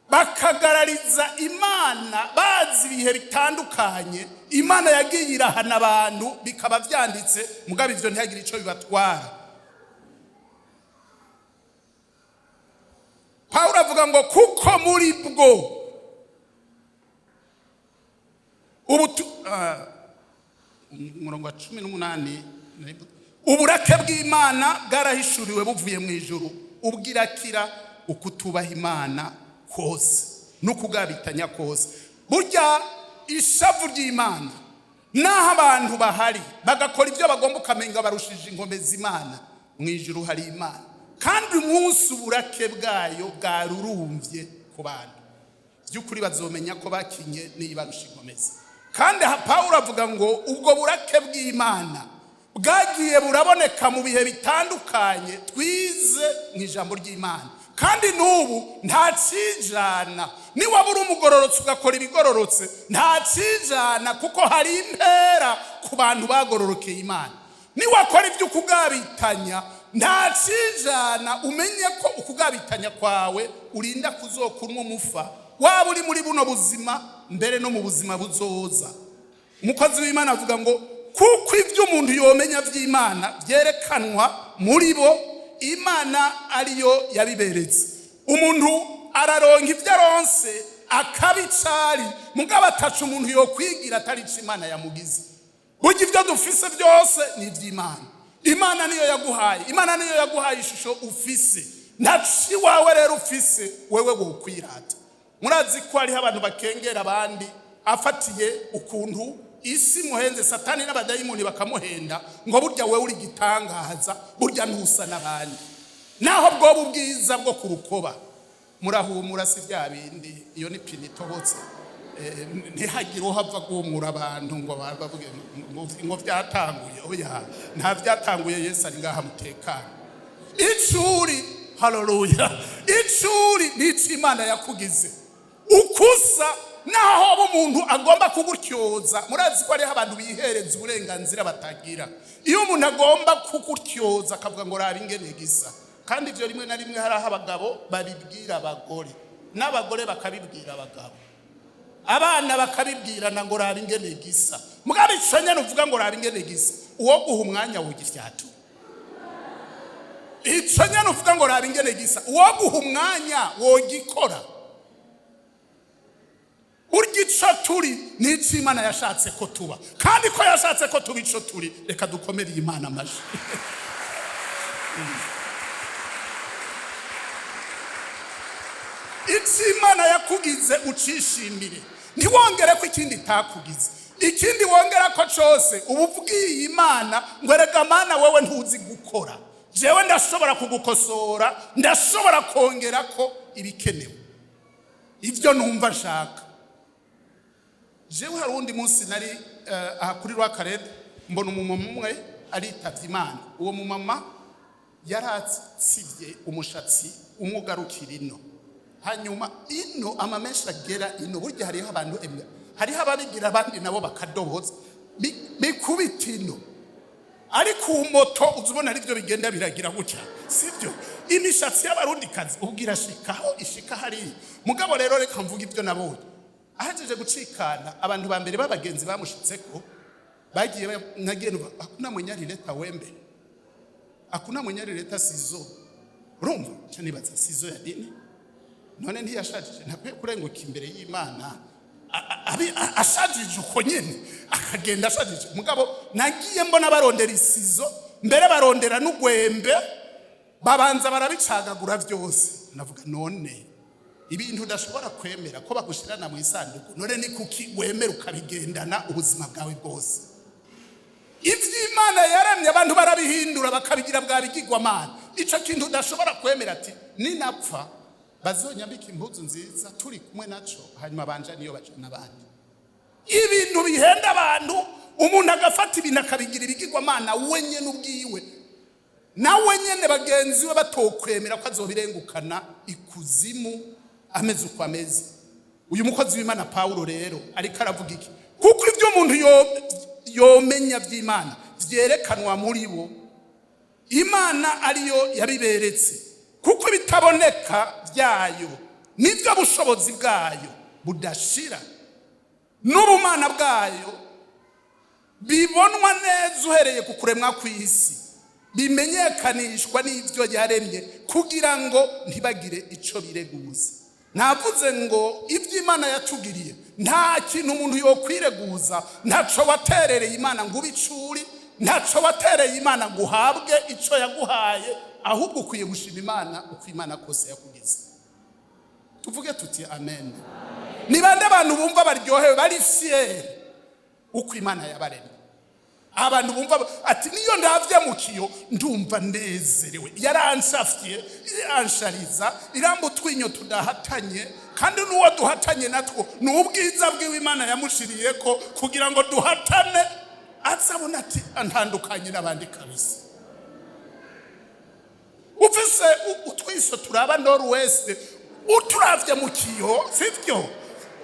Speaker 1: bakagarariza Imana bazi ibihe bitandukanye. Imana yagiye irahana abantu bikaba vyanditse, mugabo ivyo ntihagire ico bibatwara. Paulo avuga ngo kuko muri bwo umurongo wa 18, uburake bw'Imana bwarahishuriwe buvuye mu ijuru, ubwirakira ukutubaha Imana kose no kugabitanya kose. Burya ishavu ry'Imana naho abantu bahari bagakora ibyo bagomba, ukamenga barushije inkomezi Imana, mu ijuru hari Imana, kandi umunsi uburake bwayo bwarurumvye ku bantu by'ukuri bazomenya ko bakinye nibarusha inkomezi. Kandi Paulo avuga ngo ubwo burake bw'Imana bwagiye buraboneka mu bihe bitandukanye twize mu ijambo ry'Imana, kandi n'ubu nta cijana. Niba buri umugororotse ugakora ibigororotse nta cijana, kuko hari impera ku bantu bagororokeye Imana. Niba akora ibyo kugabitanya nta cijana, umenye ko ukugabitanya kwawe urinda kuzokunwa umufa, waba uri muri buno buzima mbere no mu buzima buzoza. Umukozi w'Imana avuga ngo kuko ibyo umuntu yomenya vy'Imana vyerekanwa muri bo, Imana ariyo yabiberetse. Umuntu araronka ivyo aronse akabicari, mugabo ataca umuntu yokwigira atari ico Imana yamugize. Burya ivyo dufise byose ni ivy'Imana. Imana niyo yaguhaye, Imana niyo yaguhaye ishusho ufise, ntaci wawe rero ufise wewe wokwirata. Murazi ko hariho abantu bakengera abandi afatiye ukuntu isi muhenze, Satani n'abadayimoni bakamuhenda ngo burya wewe uri gitangaza, burya ntusa n'abandi, naho bwo ubwiza bwo kurukoba murahumura si bya bindi. Iyo ni pinito botse ntihagire uhava guhumura abantu ngo bavuge ngo byatanguye. Oya, nta byatanguye, Yesu ari ngaha mutekana. Icuri, haleluya, icuri ni Imana yakugize ukusa, naho umuntu agomba kugutyoza. Murazi ko ari abantu bihereza uburenganzira batagira. Iyo umuntu agomba kugutyoza akavuga ngo raba ingene gisa, kandi ivyo rimwe na rimwe hari abagabo babibwira abagore, n'abagore bakabibwira abagabo, abana bakabibwirana ngo raba ingene gisa. Mugabo ico nyene uvuga ngo raba ingene gisa, uwo guha umwanya wogifyatu. Ico nyene uvuga ngo raba ingene gisa, uwo guha umwanya wogikora. Urya ico turi ni ico Imana yashatse ko tuba, kandi ko yashatse ko tuba ico turi, reka dukomereye Imana amaji. Ico Imana yakugize ucishimire, ntiwongere ko ikindi itakugize. Ikindi wongera ko cose ububwiye Imana ngo rega Mana wewe ntuzi gukora, jewe ndashobora kugukosora, ndashobora kongera ko ibikenewe, ivyo numva nshaka. Jewe hari undi munsi nari aha kuri Rwakarede, mbona umumama umwe aritavye Imana. Uwo mumama yaratsivye umushatsi umugarukira ino, hanyuma ino amamesha agera ino. Burya hariho abantu emwe, hariho ababigira abandi nabo bakadoboza bikubita ino, ariko moto uzubona ari byo bigenda biragira gutya, sibyo? imishatsi y'abarundikazi ubwira shikaho ishika hari. Mugabo rero reka mvuga ibyo nabonye. Ahejeje gucikana abantu ba mbere babagenzi bamushitseko bagiye nagenda hakuna mwenyalileta wembe. Hakuna mwenyalileta sizo. Urumva cyanibaza sizo ya dini. None ntiyashajije ntakwiye kurenguka imbere y'Imana. Ashajije uko nyene akagenda ashajije. Mugabo nagiye mbona barondera isizo mbere barondera n'ugwembe babanza barabicagagura byose. Navuga none ibintu udashobora kwemera ko bagushirana mu isanduku none ni kuki wemera ukabigendana ubuzima bwawe bwose. Ivy'Imana yaremye abantu barabihindura bakabigira bwa bigirwamana. Ico kintu udashobora kwemera ati ninapfa bazonyambika impuzu nziza turi kumwe naco hanyuma banja niyo bajana abandi. Ibintu bihenda abantu umuntu agafata ibintu akabigira ibigirwamana wenye n'ubwiwe nawe nyene bagenzi we batokwemera ko azobirengukana ikuzimu ameze uko ameze. Uyu mukozi w'Imana Paulo rero ariko aravuga iki? Kuko ibyo umuntu yomenya by'Imana vyerekanwa muri bo Imana ariyo yabiberetse, kuko bitaboneka byayo nibyo bushobozi bwayo budashira n'ubumana bwayo bibonwa neza uhereye ku kuremwa kw'isi, bimenyekanishwa n'ivyo yaremye kugira ngo ntibagire ico bireguza. Navuze ngo ivy'Imana yatugiriye nta kintu umuntu yokwireguza, ntaco waterereye Imana ngo ubicuri, ntaco watereye Imana ngo uhabwe ico yaguhaye, ahubwo ukwiye gushima Imana uko Imana kose yakugize. Tuvuge tuti amen. Ni bande abantu bumva baryohewe bari fier uko Imana yabaremye. Abantu bumva ati niyo ndavye mu kiyo ndumva nezerewe, yaranshafye iranshariza irambu twinyo tudahatanye, kandi nuwo duhatanye natwo n'ubwiza bw'Imana yamushiriye ko kugira ngo duhatane azabona ati antandukanye n'abandi kabisa. Ufise utwiso turaba Northwest uturavye mu kiyo sivyo,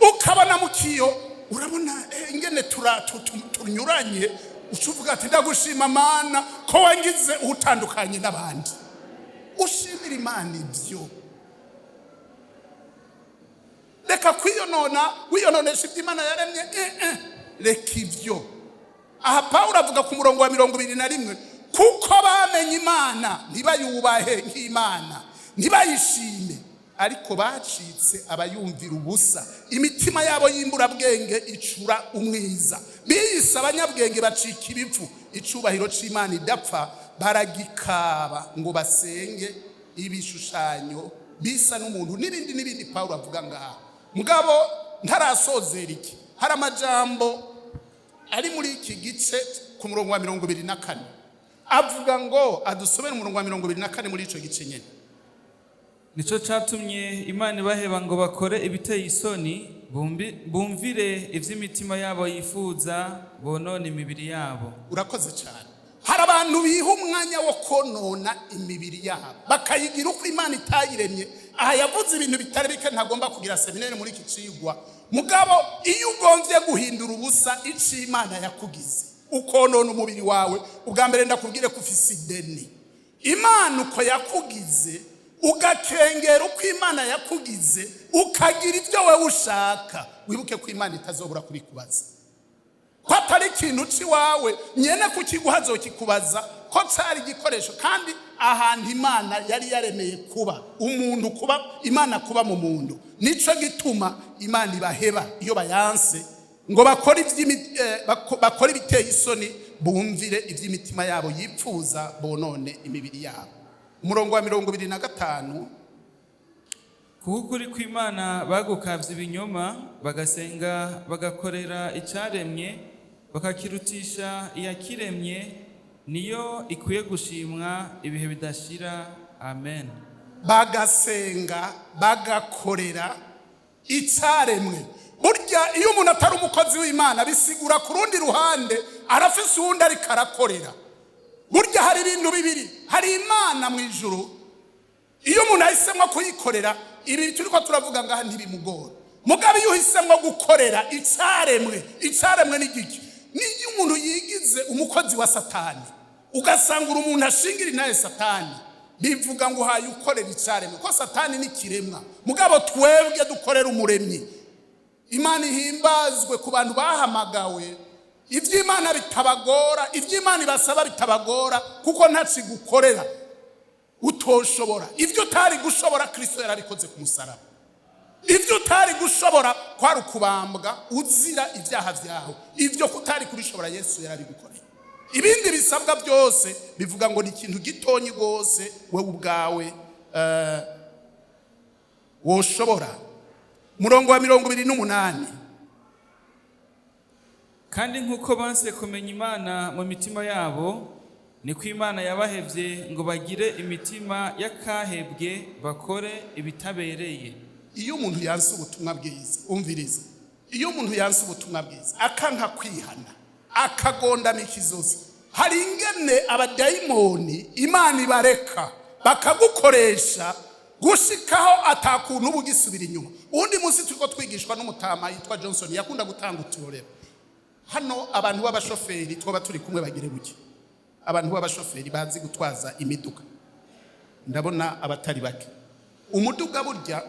Speaker 1: ukabana mu kiyo urabona ingene tunyuranye, ucuvuga ati ndagushima Mana ko wangize utandukanye n'abandi. Ushimira Imana ibyo. Reka wiyononesha iby'Imana yaremye reka ibyo. Aha Paulo avuga ku murongo wa 21 kuko bamenye Imana ntibayubahe nk'Imana ntibayishime, ariko bacitse abayumvira ubusa, imitima yabo y'imburabwenge icura umwiza, biyise abanyabwenge bacika ibivu, icubahiro c'Imana idapfa baragikaba ngo basenge ibishushanyo bisa n'umuntu n'ibindi Paulo avuga ngaha. Mugabo ntarasozera iki, hari amajambo ari muri iki gice ku murongo wa 24 avuga ngo adusomere umurongo wa 24 muri ico gice nyene.
Speaker 2: Nico catumye Imana ibaheba ngo bakore ibiteye isoni, bumvire ivy'imitima yabo yifuza, bonone imibiri yabo.
Speaker 1: Urakoze cyane. Hari abantu biha umwanya wo konona imibiri yabo bakayigira uko Imana itayiremye. Aha yavuze ibintu bitari bike, ntagomba kugira seminari muri iki cigwa. Mugabo iyo ugomvye guhindura ubusa ico Imana yakugize ukonona umubiri wawe, ubwa mbere ndakubwire ko ufise ideni. Imana uko yakugize ugakengera uko Imana yakugize ukagira ibyo wewe ushaka, wibuke ko Imana itazobura kubikubaza. Ko atari ikintu ciwawe nyene kukiguha azokikubaza ko cari igikoresho, kandi ahantu Imana yari yaremeye kuba umuntu, kuba Imana kuba mu muntu. Nico gituma Imana ibaheba iyo bayanse ngo bakore ibiteye isoni, bumvire ivy'imitima yabo yipfuza, bonone imibiri yabo. Umurongo wa 25
Speaker 2: kuko uri kw'Imana bagukavye ibinyoma, bagasenga bagakorera icaremye, bakakirutisha iyakiremye, niyo ikwiye gushimwa ibihe bidashira. Amen.
Speaker 1: Bagasenga bagakorera icaremwe. Burya iyo umuntu atari umukozi w'Imana bisigura ku rundi ruhande arafise uwundi ariko arakorera. Burya hari ibintu bibiri, hari Imana mu ijuru, iyo umuntu ahisemwo kuyikorera ibi turiko turavuga ngaha ntibimugora. Mugabo iyo uhisemwo gukorera icaremwe n'igiki, niyo umuntu yigize umukozi wa Satani ugasanga umuntu ashingira naye Satani, bivuga ngo uhaye ukorera icaremwe, ko satani ni kiremwa, mugabo twebwe dukorera umuremyi. Imana ihimbazwe ku bantu bahamagawe, ivy'Imana bitabagora, ivy'Imana ibasaba bitabagora, kuko ntaci gukorera utoshobora. Ivyo utari gushobora Kristo yarabikoze ku musaraba. Ivyo utari gushobora kwari ukubambwa uzira ivyaha vyawe, ivyo kutari kubishobora Yesu yarabigukoreye. Ibindi bisabwa byose bivuga ngo ni ikintu gitonyi gose wewe ubwawe woshobora. Murongo wa 28.
Speaker 2: Kandi nk'uko banse kumenya Imana mu mitima yabo, niko Imana yabahevye ngo bagire imitima y'akahebwe, bakore ibitabereye.
Speaker 1: Iyo umuntu yanse ubutumwa bwiza, umviriza, iyo umuntu yanse ubutumwa bwiza akanka kwihana, akagondama ikizozi, hari ingene abadayimoni Imana ibareka bakagukoresha gushikaho atakuntu bugisubira inyuma. Undi munsi turiko twigishwa n'umutama yitwa Johnson, yakunda gutanga uturorero. Hano abantu b'abashoferi twoba turi kumwe bagire buke, abantu b'abashoferi bazi gutwaza imiduga, ndabona abatari bake. Umuduga burya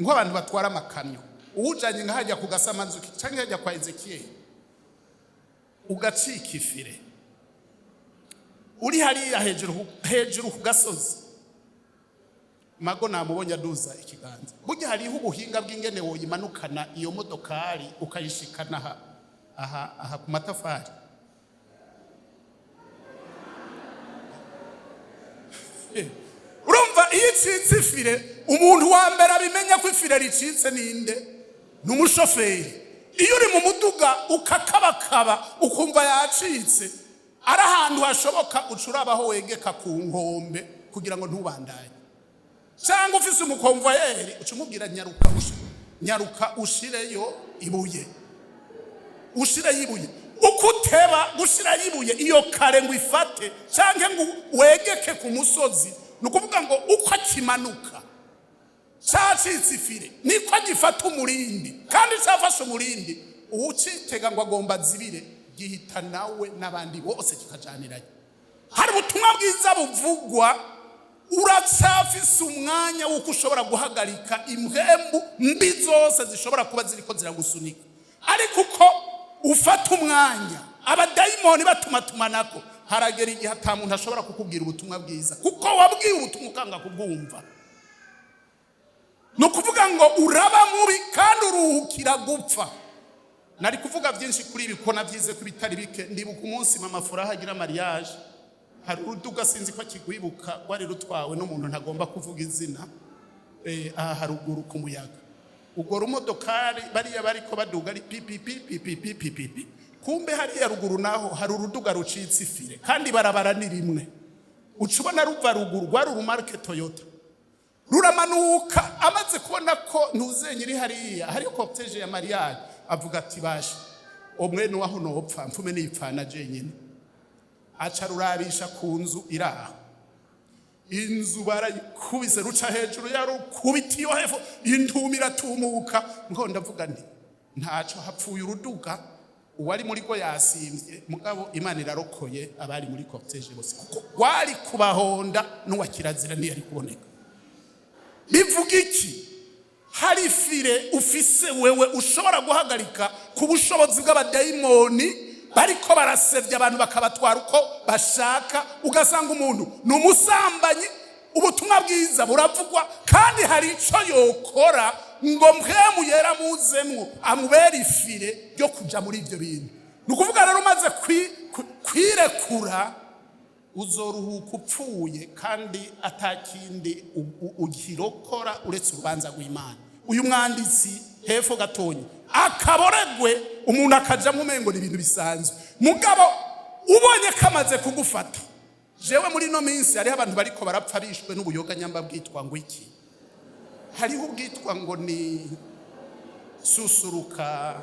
Speaker 1: ngo abantu batwara amakamyo, ujanye nkahajya ku Gasamanzuki canke hajya kwa Ezekiel, ugacika ifire uri hariya hejuru ku gasozi, mago namubonye aduza ikiganza. Burya hariho ubuhinga bw'ingene woyimanukana iyo modokari ukayishikana aha ku matafari. Urumva iyo icitse ifire, umuntu wa mbere abimenya ko ifire ricitse ninde? N'umushoferi. Iyo uri mu muduga ukakabakaba ukumva yacitse, ari ahantu hashoboka ucurabaho wegeka ku nkombe kugira ngo ntubandanye. Cyangwa ufise umukonvoyeri ucumubwira nyaruka ushireyo ibuye, ushireyo ibuye. Uko uteba gushirayo ibuye iyo kare ngo ifate cyangwa ngo wegeke ku musozi, nukuvuga ngo uko akimanuka cacitse ifire niko agifata umurindi, kandi cyafashe umurindi uwucitega ngo agomba zibire gihita nawe n'abandi bose kikajaniranye. Hari ubutumwa bwiza buvugwa, uracyafise umwanya wuko ushobora guhagarika impembu mbi zose zishobora kuba ziriko ziragusunika. Ariko uko ufata umwanya abadayimoni batumatumanako, haragera igihe ata muntu ashobora kukubwira ubutumwa bwiza, kuko wabwiye ubutumwa ukanga kubwumva. No kuvuga ngo uraba mubi kandi uruhukira gupfa. Nari kuvuga byinshi kuri ibi ko navyize ku bitari bike. Ndibuka umunsi mama Furaha agira mariage, hari uruduga sinzi ko kigwibuka wari rutwawe n'umuntu ntagomba kuvuga izina, aha haruguru ku muyaga. Ubwo rumodokari bariya bariko baduga ari pipi, kumbe hariya ruguru naho hari uruduga rucitse ifire, kandi barabara ni rimwe. Ucubona ruva ruguru rwari urumarke Toyota, ruramanuka amaze kubona ko ntuzenyiri hariya hari cortege ya mariage, avuga ati basha omwene waho nopfa mfume nipfana jenyine. Aca rurabisha ku nzu iraho, inzu barayikubise ruca hejuru yarukubitiyo hepfo, intumira tumuka. Ngo ndavuga nti ntaco hapfuye uruduga, uwari muri go yasimvye, mugabo Imana irarokoye abari muri cortege bose, kuko wari kubahonda n'uwa kirazira ntiyari kuboneka. Bivuga iki? Hari fire ufise wewe ushobora guhagarika ku bushobozi bw'abadayimoni bariko barasevya abantu bakabatwara uko bashaka. Ugasanga umuntu n'umusambanyi, ubutumwa bwiza buravugwa, kandi hari ico yokora ngo mpemu yera muzemwo amubera ifire ryo kuja muri ivyo bintu. Nukuvuga rero umaze kwirekura uzoruhuka upfuye, kandi atakindi ugirokora uretse urubanza rw'Imana. Uyu mwanditsi hepfo gatonyi akaboregwe umuntu akaja mu mengo n'ibintu bisanzwe, mugabo ubonye kamaze kugufata. Jewe muri no minsi hari abantu bariko barapfa bishwe n'ubuyoga nyamba bwitwa ngo iki, hariho ubwitwa ngo ni susuruka,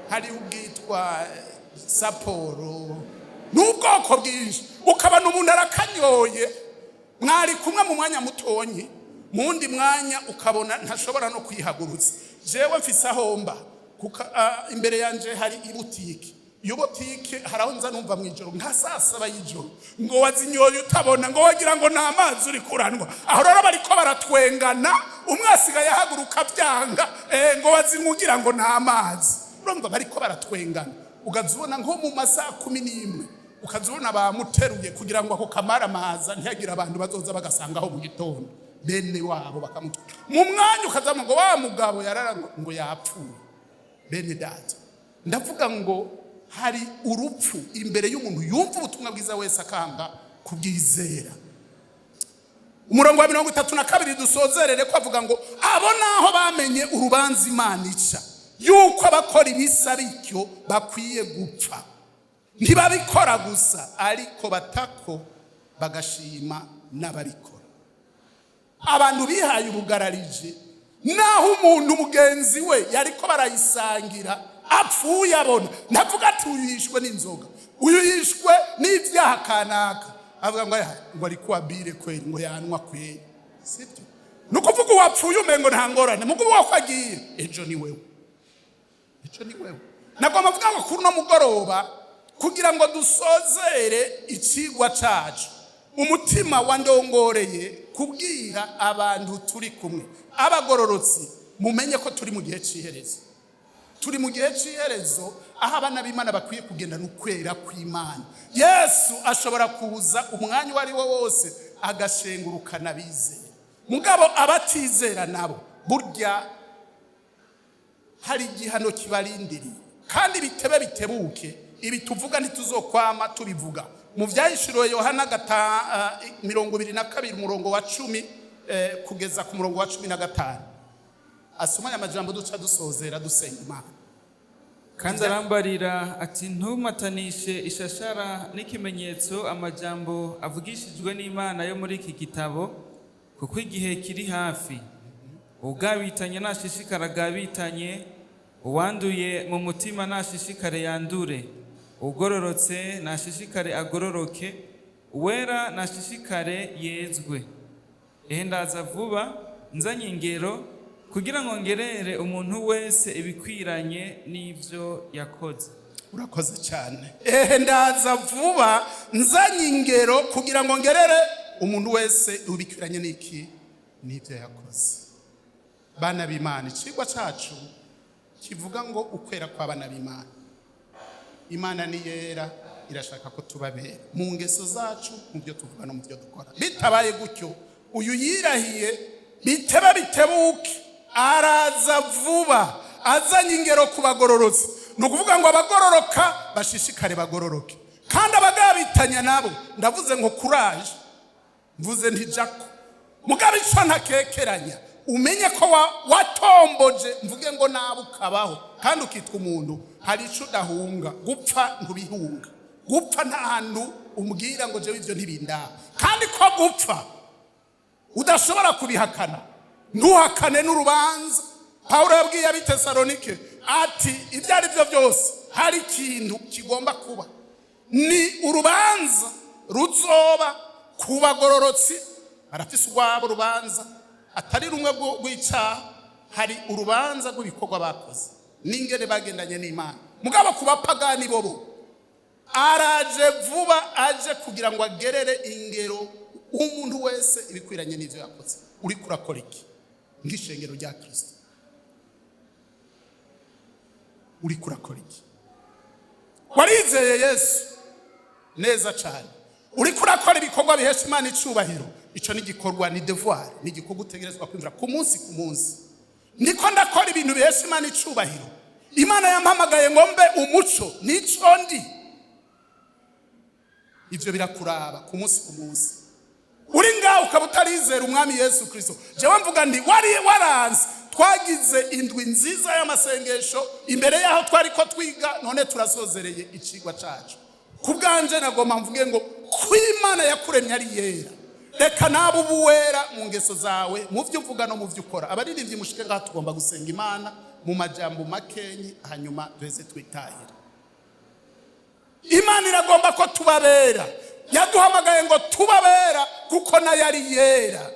Speaker 1: hariho ubwitwa saporo, n'ubwoko bwinshi. Ukabana umuntu arakanyoye, mwari kumwe mu mwanya mutonyi, mundi mwanya ukabona ntashobora no kwihagurutsa. Jewe mfise ahomba, imbere yanje hari ibutiki, iyo botike haraho nza numva mwijoro nka saa 7 y'ijoro ngo wazinyoye utabona ngo wagira ngo nta mazi uri kuranwa. Aho rero bariko baratwengana, umwe asigaye ahaguruka byanga ngo wazinkugira ngo nta mazi. Urumva bariko baratwengana, ugazubona nko mu masaha 11 ukazubona bamuteruye kugira ngo ako kamara maza ntiyagira abantu bazoza bagasangaho mu gitondo bene wabo bakamutwa. Mu mwanya ukazama ngo wa mugabo yarara ngo yapfuye. Bene data, ndavuga ngo hari urupfu imbere y'umuntu yumva ubutumwa bwiza wese akanga kubwizera. Umurongo wa 32 dusozerere ko avuga ngo abo naho bamenye urubanza Imana ica yuko abakora ibisa bityo bakwiye gupfa. Ntibabikora gusa ariko batako bagashima n'ababikora. Abantu bihaye ubugararije naho umuntu mugenzi we yariko barayisangira apfuye abona, ndavuga ati uyu yishwe n'inzoga, uyu yishwe n'ivyaha kanaka, avuga ngo ari kuabire kweli ngo yanwa kweli. Sibyo? Nukuvuga wapfuye umengo nta ngorane, mugubu wakwagiye ejo ni wewe. Ejo ni wewe. Nagomba kuvuga ngo kuri no mugoroba kugira ngo dusozere ikigwa cacu, umutima wandongoreye kubwira abantu turi kumwe abagororotsi mumenye ko turi mu gihe ciherezo. Turi mu gihe ciherezo aho abana b'Imana bakwiye kugenda n'ukwera kw'Imana. Yesu ashobora kuza umwanya wari wo wose agashengurukana bizera. Mugabo abatizera nabo burya hari igihano kibarindiriye, kandi bitebe bitebuke. Ibi tuvuga ntituzokwama tubivuga. Mu vyahishuriwe Yohana 22 umurongo wa 10 kugeza ku murongo wa 15 asomanya amajambo duca dusozera dusenga Imana.
Speaker 2: Kandi arambarira ati ntumatanishe ishashara n'ikimenyetso amajambo avugishijwe n'Imana yo muri iki gitabo, kuko igihe kiri hafi. Ugabitanye nashishikara gabitanye, uwanduye mu mutima nashishikare yandure, ugororotse nashishikare agororoke, uwera nashishikare yezwe. Ndaza vuba nzanye ingero kugira ngo ngerere umuntu wese ibikwiranye n'ivyo yakoze.
Speaker 1: Urakoze cyane. Ndaza vuba nzanye ingero kugira ngo ngerere umuntu wese ubikwiranye n'iki n'ivyo yakoze. Bana b'Imana, icigwa cacu kivuga ngo ukwera kw'abana b'Imana. Imana ni yera, irashaka ko tubabera mu ngeso zacu, mu byo tuvuga no mu byo dukora. Bitabaye gutyo uyu yirahiye bitebe bitebuke araza vuba azanye ingero ku bagororotsi. Nukuvuga ngo abagororoka bashishikare bagororoke, kandi abagabitanya nabo ndavuze ngo courage, mvuze ntijako mugabe ico ntakekeranya. Umenye ko watomboje, mvuge ngo nabo ukabaho kandi ukitwa umuntu. Hari ico udahunga, gupfa ntubihunga. Gupfa nta hantu umbwira ngo jewe ivyo ntibindaba, kandi ko gupfa udashobora kubihakana. Ntuhakane n'urubanza. Paulo yabwiye ab'Itesalonike ati ibyo ari byo byose hari ikintu kigomba kuba, ni urubanza ruzoba ku bagororotsi. Barafise urwabo rubanza atari rumwe rw'icyaha, hari urubanza rw'ibikorwa bakoze n'ingene bagendanye n'Imana. Mugabo ku bapagani bobo araje vuba aje kugira ngo agerere ingero umuntu wese ibikwiranye n'ivyo yakoze. Uri kurakora iki ngishengero rya Kristo? Uri kurakora iki? Warizeye Yesu neza cyane, uri kurakora ibikorwa bihesha Imana icubahiro. Ico ni gikorwa, ni devoir, ni gikorwa utegerezwa kwimvira ku munsi ku munsi. Ndiko ndakora ibintu bihesha Imana icubahiro. Imana yampamagaye ngo mbe umuco, nico ndi. Ivyo birakuraba ku munsi ku munsi. Uri ngaho ukaba utarizera umwami Yesu Kristo. Jewe mvuga ndi waranze. Twagize indwi nziza y'amasengesho imbere yaho twariko twiga, none turasozereye icigwa cacu. Kubwanje nagomba mvuge ngo kw'Imana yakuremye ari yera. Reka nabo ubuwera mu ngeso zawe, mu vyo uvuga no mu vyo ukora. Abaririmbyi mushike ngaho tugomba gusenga Imana mu majambo makenyi, hanyuma duheze twitahira. Imana iragomba ko tubabera. Yaduhamagaye ngo tubabera kuko na yari yera.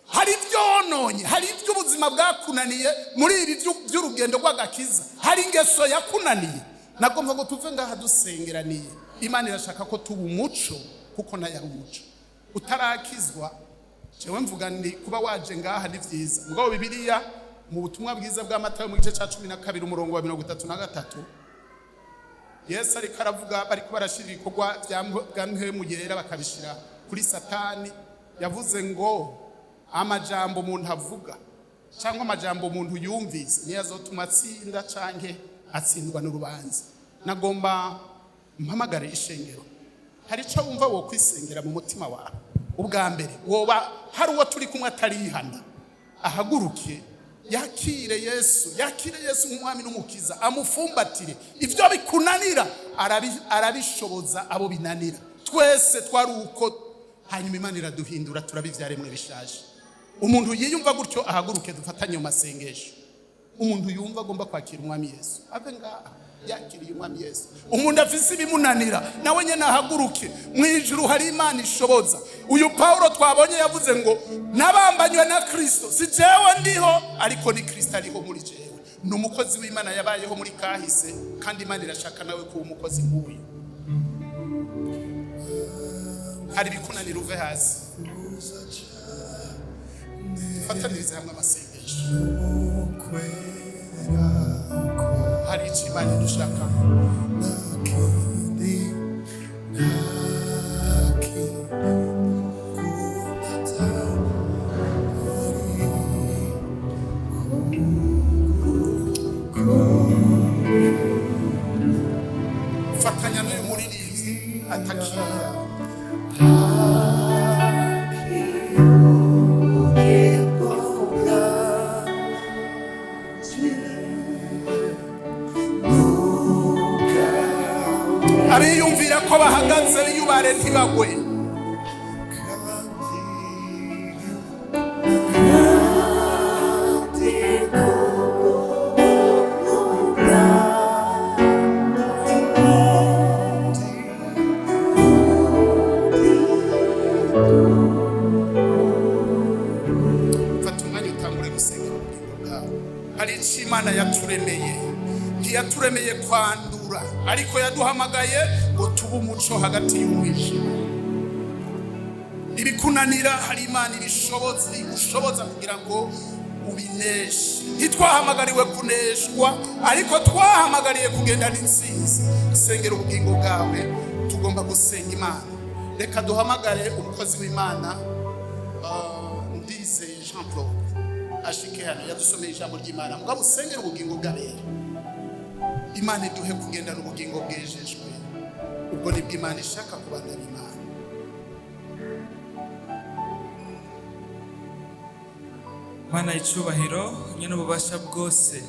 Speaker 1: Hari ivyononye, hari ivy'ubuzima bwakunaniye muri ibi by'urugendo rw'agakiza. Hari ingeso yakunaniye, nagomba ngo tuve ngaha dusengeraniye. Imana irashaka ko tuba umuco kuko nayo ari umuco. Utarakizwa jewe mvuga ni kuba waje ngaha ni vyiza, mugabo Bibiliya mu butumwa bwiza bwa Matayo mu gice ca 12 umurongo wa 33 Yesu ariko aravuga bariko barashira ibikorwa bya mpwemu yera bakabishira kuri Satani. Yavuze ngo amajambo umuntu avuga cyangwa amajambo umuntu yumvise niyo azotuma atsinda canke atsindwa n'urubanza. Nagomba mpamagare ishengero, hari ico wumva wo kwisengera mu mutima wawe. Ubwa mbere woba hari uwo turi kumwe atarihana, ahaguruke yakire Yesu nk'umwami n'umukiza, amufumbatire. Ivyo bikunanira arabishoboza abo binanira. Twese twari uko, hanyuma Imana iraduhindura turabivyaremwe bishaje. Umuntu yiyumva gutyo ahaguruke dufatanye mu masengesho. Umuntu yumva agomba kwakira umwami Yesu ave ngaha yakiriye umwami Yesu. Umuntu afise ibimunanira nawe nyene ahaguruke. Mwijuru hari Imana ishoboza. Uyu Paulo twabonye yavuze ngo nabambanywe na Kristo, si jewe ndiho ariko ni Kristo ariho muri jewe. Ni umukozi w'Imana yabayeho muri kahise, kandi Imana irashaka nawe kuba umukozi nk'uyu. Hari bikunanira uve hasi, fatanirize hamwe amasengesho. Hari ico Imana idushaka. Fatanya n'uyu muririmbyi atakira. Abiyumvira ko bahagaze biyubare ntibagwe. Fatumanye utangure gusengera ubugingo bwawe. Hari ico Imana yaturemeye, ntiyaturemeye kwandura, ariko yaduhamagaye ngo tube umuco hagati y'umwijima. Ibikunanira hari Imana ibishoboza kugira ngo ubineshe. Ntitwahamagariwe kuneshwa, ariko twahamagariye kugenda n'intsinzi. Sengera ubugingo bwawe, tugomba gusenga Imana. Reka duhamagare umukozi w'Imana, Ndize Jean Claude ashike hano yadusomeye ijambo ry'Imana. Mugabo usengera ubugingo bwawe, Imana iduhe kugenda n'ubugingo bwejejwe. Ubwo nibwo Imana ishaka kubana n'Imana.
Speaker 2: Mana icubahiro nyene ububasha bwose,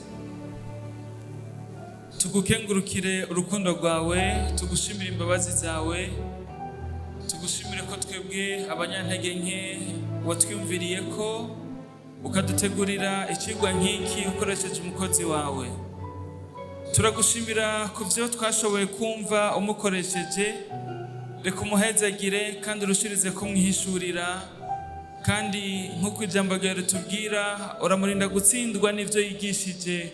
Speaker 2: tugukengurukire urukundo rwawe, tugushimire imbabazi zawe, tugushimire ko twebwe abanyantege nke watwiyumviriye ko ukadutegurira ikigwa nk'iki ukoresheje umukozi wawe. Turagushimira ku byo twashoboye kumva umukoresheje. Reka umuhezagire kandi urushirize kumwihishurira, kandi nk'uko ijambo ryawe ritubwira uramurinda gutsindwa n'ivyo yigishije,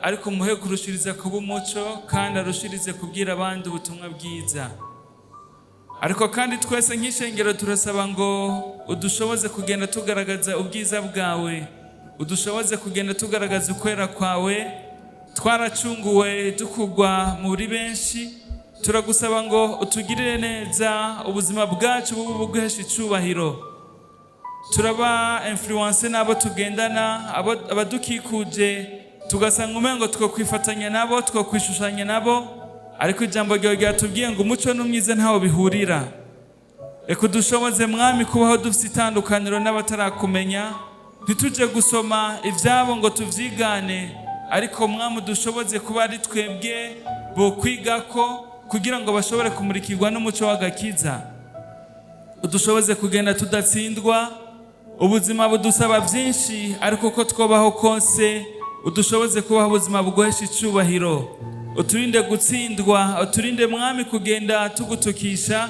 Speaker 2: ariko umuhe kurushiriza kuba umuco kandi arushirize kubwira abandi ubutumwa bwiza. Ariko kandi twese nk'ishengero turasaba ngo udushoboze kugenda tugaragaza ubwiza bwawe, udushoboze kugenda tugaragaza ukwera kwawe. Twaracunguwe dukugwa muri benshi, turagusaba ngo utugirire neza, ubuzima bwacu bubu buguhesha icubahiro. Turaba influence n'abo tugendana, abadukikuje, tugasanga umengo twokwifatanya nabo, twokwishushanya nabo, ariko ijambo ryawe ryatubwiye ngo umuco n'umwiza ntaho bihurira. Reka udushoboze Mwami kubaho dufite itandukaniro n'abatarakumenya, ntituje gusoma ivyabo ngo tuvyigane, ariko Mwami udushoboze kuba ari twebwe bo kwigako kugira ngo bashobore kumurikirwa n'umuco w'agakiza. Udushoboze kugenda tudatsindwa, ubuzima budusaba byinshi, ariko ko twobaho kose udushoboze kubaho ubuzima buguhesha icubahiro. Uturinde gutsindwa, uturinde Mwami kugenda tugutukisha.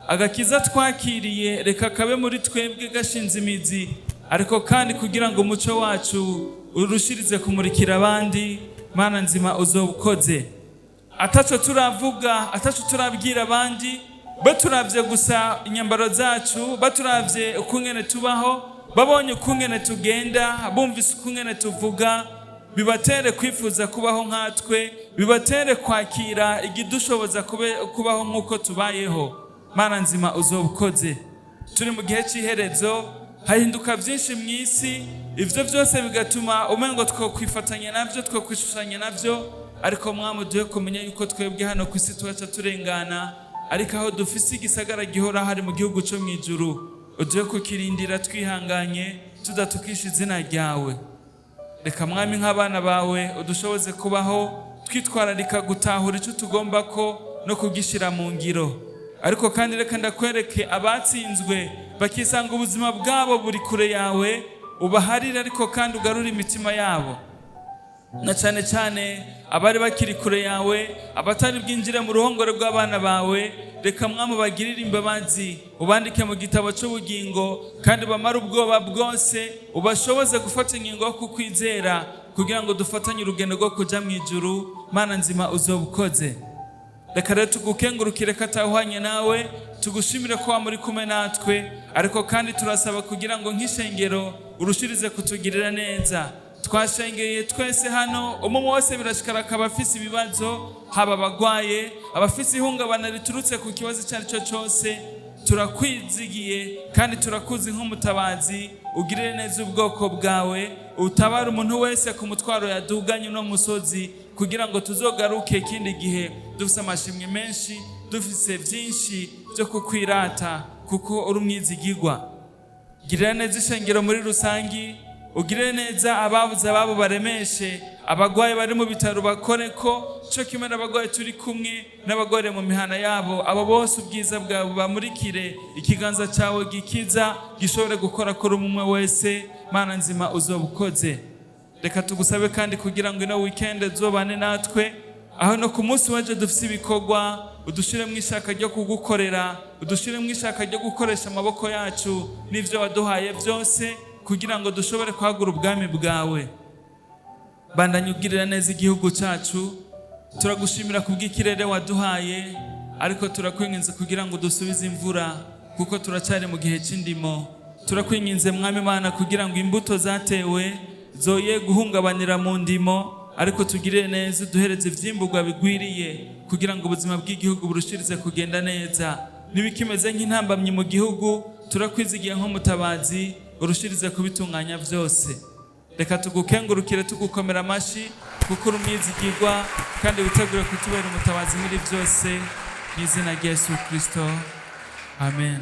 Speaker 2: Agakiza twakiriye reka kabe muri twebwe gashinze imizi, ariko kandi kugira ngo umuco wacu urushirize kumurikira abandi. Mana nzima uzobukoze. ataco turavuga, ataco turabwira abandi, baturavye gusa inyambaro zacu, baturavye ukungene tubaho, babonye ukungene tugenda, bumvise ukungene tuvuga, bibatere kwifuza kubaho nkatwe, bibatere kwakira igidushoboza kubaho nk'uko tubayeho. Mana nzima uzobukoze. Turi mu gihe cy'iherezo, hahinduka byinshi mu isi, ivyo byose bigatuma umengo twokwifatanya navyo, twokwishushanya navyo, ariko Mwami duhe kumenya yuko twebwe hano ku isi twaca turengana, ariko aho dufise igisagara gihora hari mu gihugu cyo mwijuru, uduhe kukirindira twihanganye, tudatukisha izina ryawe. Reka Mwami nk'abana bawe udushoboze kubaho twitwararika gutahura icyo tugomba ko no kugishira mu ngiro. Ariko kandi reka ndakwereke abatsinzwe bakisanga ubuzima bwabo buri kure yawe, ubaharire ariko kandi ugarura imitima yabo. Na cyane cyane abari bakiri kure yawe, abatari bwinjire mu ruhongore rw'abana bawe, reka Mwami bagirire imbabazi, ubandike mu gitabo cy'ubugingo, kandi bamara ubwoba bwose, ubashoboze gufata ingingo yo kukwizera kugira ngo dufatanye urugendo rwo kuja mu ijuru. Mana nzima uzobukoze. Reka rero tugukengurukire katahwanye nawe, tugushimire ko muri kumwe natwe, ariko kandi turasaba kugira ngo nk'ishengero urushirize kutugirira neza. Twashengeye twese hano, umwe wese birashikara akaba afise ibibazo, haba abagwaye, abafise ihungabana riturutse ku kibazo cyari cyo cyose. Turakwizigiye kandi turakuzi nk'umutabazi, ugirire neza ubwoko bwawe, utabara umuntu wese ku mutwaro yaduganye no musozi, kugira ngo tuzogaruke ikindi gihe dufise amashimwe menshi, dufise byinshi byo kukwirata, kuko uri umwizigirwa. Girira neza ishengero muri rusangi, ugirire neza ababuze ababo baremeshe, abagwaye bari mu bitaro bakore ko cyo kimwe n'abagwaye turi kumwe n'abagore mu mihana yabo, abo bose ubwiza bwawe bamurikire, ikiganza cyawe gikiza gishobore gukora kuri umwe wese. Mana nzima uzobukoze. Reka tugusabe kandi kugira ngo ino weekend zobane natwe, aho no ku munsi waje dufise ibikorwa, udushire mu ishaka ryo kugukorera, udushire mu ishaka ryo gukoresha amaboko yacu n'ivyo waduhaye byose, kugira ngo dushobore kwagura ubwami bwawe. Bandanye ugirira neza igihugu cyacu, turagushimira kubw'ikirere waduhaye, ariko turakwinginze kugira ngo dusubize imvura, kuko turacyari mu gihe cy'indimo. Turakwinginze Mwami Mana kugira ngo imbuto zatewe zoye guhungabanira mu ndimo, ariko tugirire neza, duhereze ivyimburwa bigwiriye, kugira ngo ubuzima bw'igihugu burushirize kugenda neza. Nibikimeze nk'intambamyi mu gihugu, turakwizigiye nk'umutabazi, urushirize kubitunganya byose. Reka tugukengurukire tugukomera amashi, kuko uri umwizigirwa kandi witegure kutubera umutabazi muri byose, mu izina rya Yesu Kristo. Amen.